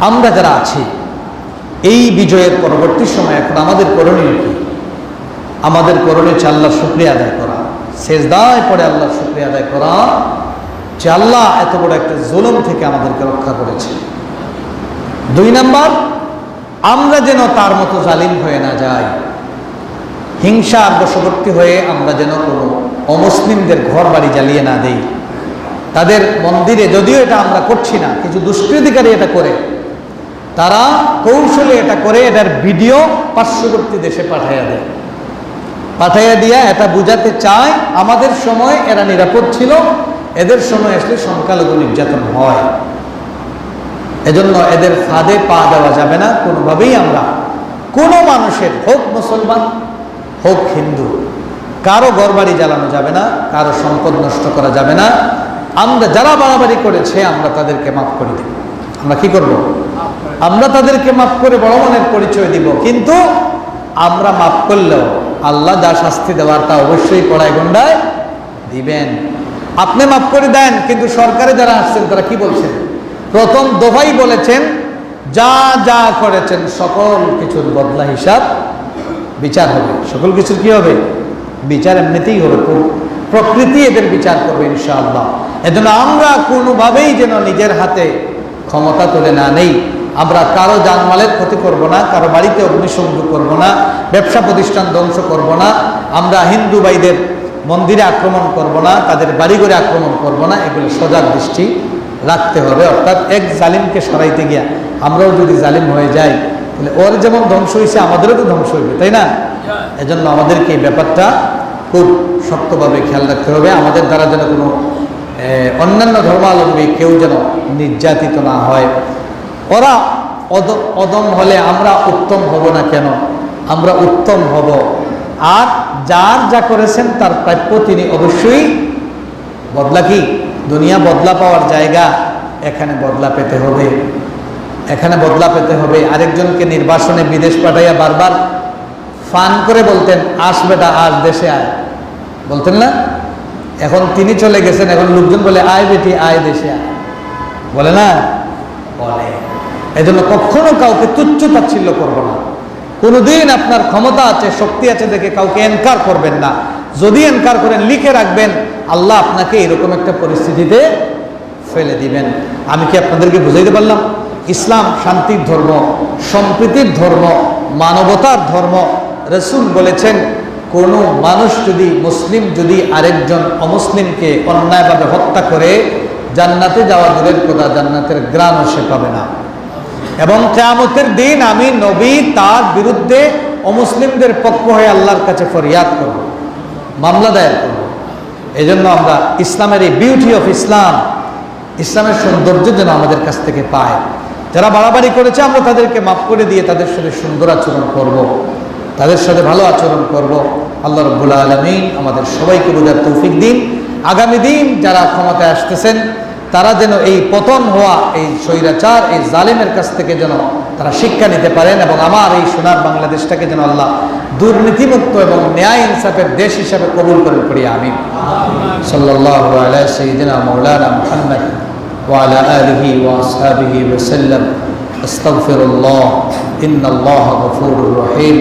আমরা যারা আছি এই বিজয়ের পরবর্তী সময় এখন আমাদের করণীয় কি? আমাদের করণীয় হচ্ছে আল্লাহর শুকরিয়া আদায় করা, সেজদায় পড়ে আল্লাহর শুকরিয়া আদায় করা যে আল্লাহ এত বড় একটা জুলুম থেকে আমাদেরকে রক্ষা করেছে। 2 নাম্বার, আমরা যেন তার মতো জালিম হয়ে না যাই, হিংসার বশবর্তী হয়ে আমরা যেন কোনো অমুসলিমদের ঘর বাড়ি জ্বালিয়ে না দেই। তাদের মন্দিরে, যদিও এটা আমরা করছি না, কিছু দুষ্কৃতিকারী এটা করে, তারা কৌশলে এটা করে, এটার ভিডিও পার্শ্ববর্তী দেশে পাঠাইয়া দিয়া এটা বুঝাতে চায় আমাদের সময় এরা নিরাপদ ছিল, এদের সময় আসলে সংখ্যালঘু নির্যাতন হয়। এজন্য এদের ফাঁদে পা দেওয়া যাবে না কোনোভাবেই। আমরা কোনো মানুষের, হোক মুসলমান হোক হিন্দু, কারো ঘরবাড়ি জ্বালানো যাবে না, কারো সম্পদ নষ্ট করা যাবে না। আমরা যারা বাড়াবাড়ি করেছে আমরা তাদেরকে মাফ করে দিব। আমরা কি করব? আমরা তাদেরকে মাফ করে বড় মনের পরিচয় দিব। কিন্তু আমরা মাফ করলেও আল্লাহ যা শাস্তি দেওয়ার তা অবশ্যই কড়ায় গন্ডায় দিবেন। আপনি মাফ করে দেন, কিন্তু সরকারে যারা আসছেন তারা কি বলছেন? প্রথম দফাই বলেছেন যা যা করেছেন সকল কিছুর বদলা হিসাব বিচার হবে। সকল কিছুর কি হবে? বিচার এমনিতেই হবে, প্রকৃতি এদের বিচার করবে ইনশাআল্লাহ। এজন্য আমরা কোনোভাবেই যেন নিজের হাতে ক্ষমতা তুলে না নেই। আমরা কারো জানমালের ক্ষতি করব না, কারো বাড়িতে অগ্নিসংযোগ করব না, ব্যবসা প্রতিষ্ঠান ধ্বংস করব না, আমরা হিন্দু ভাইদের মন্দিরে আক্রমণ করব না, তাদের বাড়িঘরে আক্রমণ করব না। এগুলো সজাগ দৃষ্টি রাখতে হবে। অর্থাৎ এক জালিমকে সরাইতে গিয়া আমরাও যদি জালিম হয়ে যাই তাহলে ওর যেমন ধ্বংস হয়েছে আমাদেরও তো ধ্বংস হইবে, তাই না? এজন্য আমাদেরকে এই ব্যাপারটা খুব শক্তভাবে খেয়াল রাখতে হবে। আমাদের দ্বারা যেন কোনো অন্যান্য ধর্মাবলম্বী কেউ যেন নির্যাতিত না হয়। ওরা অদম হলে আমরা উত্তম হব না কেন? আমরা উত্তম হব। আর যার যা করেছেন তার প্রাপ্য তিনি অবশ্যই বদলা। কি দুনিয়া বদলা পাওয়ার জায়গা, এখানে বদলা পেতে হবে, এখানে বদলা পেতে হবে। আরেকজনকে নির্বাসনে বিদেশ পাঠাইয়া বারবার ফান করে বলতেন আস বেটা আজ দেশে আয়, বলতেন না? এখন তিনি চলে গেছেন, এখন লোকজন বলে আয় বেটি আয় দেশে আয়, বলে না? বলে। এজন্য কখনো কাউকে তুচ্ছ তাচ্ছিল্য করবো না। কোনোদিন আপনার ক্ষমতা আছে, শক্তি আছে দেখে কাউকে এনকার করবেন না। যদি এনকার করেন লিখে রাখবেন আল্লাহ আপনাকে এরকম একটা পরিস্থিতিতে ফেলে দিবেন। আমি কি আপনাদেরকে বুঝাইতে পারলাম? ইসলাম শান্তির ধর্ম, সম্প্রীতির ধর্ম, মানবতার ধর্ম। রাসূল বলেছেন কোনো মানুষ যদি, মুসলিম যদি আরেকজন অমুসলিমকে অন্যায়ভাবে হত্যা করে, জান্নাতে যাওয়া দূরের কথা, জান্নাতের ঘ্রাণও সে পাবে না। এবং কিয়ামতের দিন আমি নবী তার বিরুদ্ধে অমুসলিমদের পক্ষ হয়ে আল্লাহর কাছে ফরিয়াদ করব, মামলা দায়ের করব। এই জন্য আমরা ইসলামের এই বিউটি অফ ইসলাম, ইসলামের সৌন্দর্য যেন আমাদের কাছ থেকে পায়। যারা বাড়াবাড়ি করেছে আমরা তাদেরকে মাফ করে দিয়ে তাদের সাথে সুন্দর আচরণ করব, তাদের সাথে ভালো আচরণ করব। আল্লাহ রাব্বুল আলামিন আমাদের সবাইকে বোঝার তৌফিক দিন। আগামী দিন যারা ক্ষমতায় আসতেছেন তারা যেন এই পতন হওয়া, এই স্বৈরাচার, এই জালেমের কাছ থেকে যেন তারা শিক্ষা নিতে পারেন এবং আমার এই সোনার বাংলাদেশটাকে যেন আল্লাহ দুর্নীতিমুক্ত এবং ন্যায় ইনসাফের দেশ হিসাবে কবুল করে পড়ি আমিন। সাল্লাল্লাহু আলা সাইয়্যিদিনা মাওলানা মুহাম্মদ ওয়া আলা আলিহি ওয়া আসহাবিহি ওয়া সাল্লাম। আস্তাগফিরুল্লাহ ইন্নাল্লাহা গফুরুর রহিম।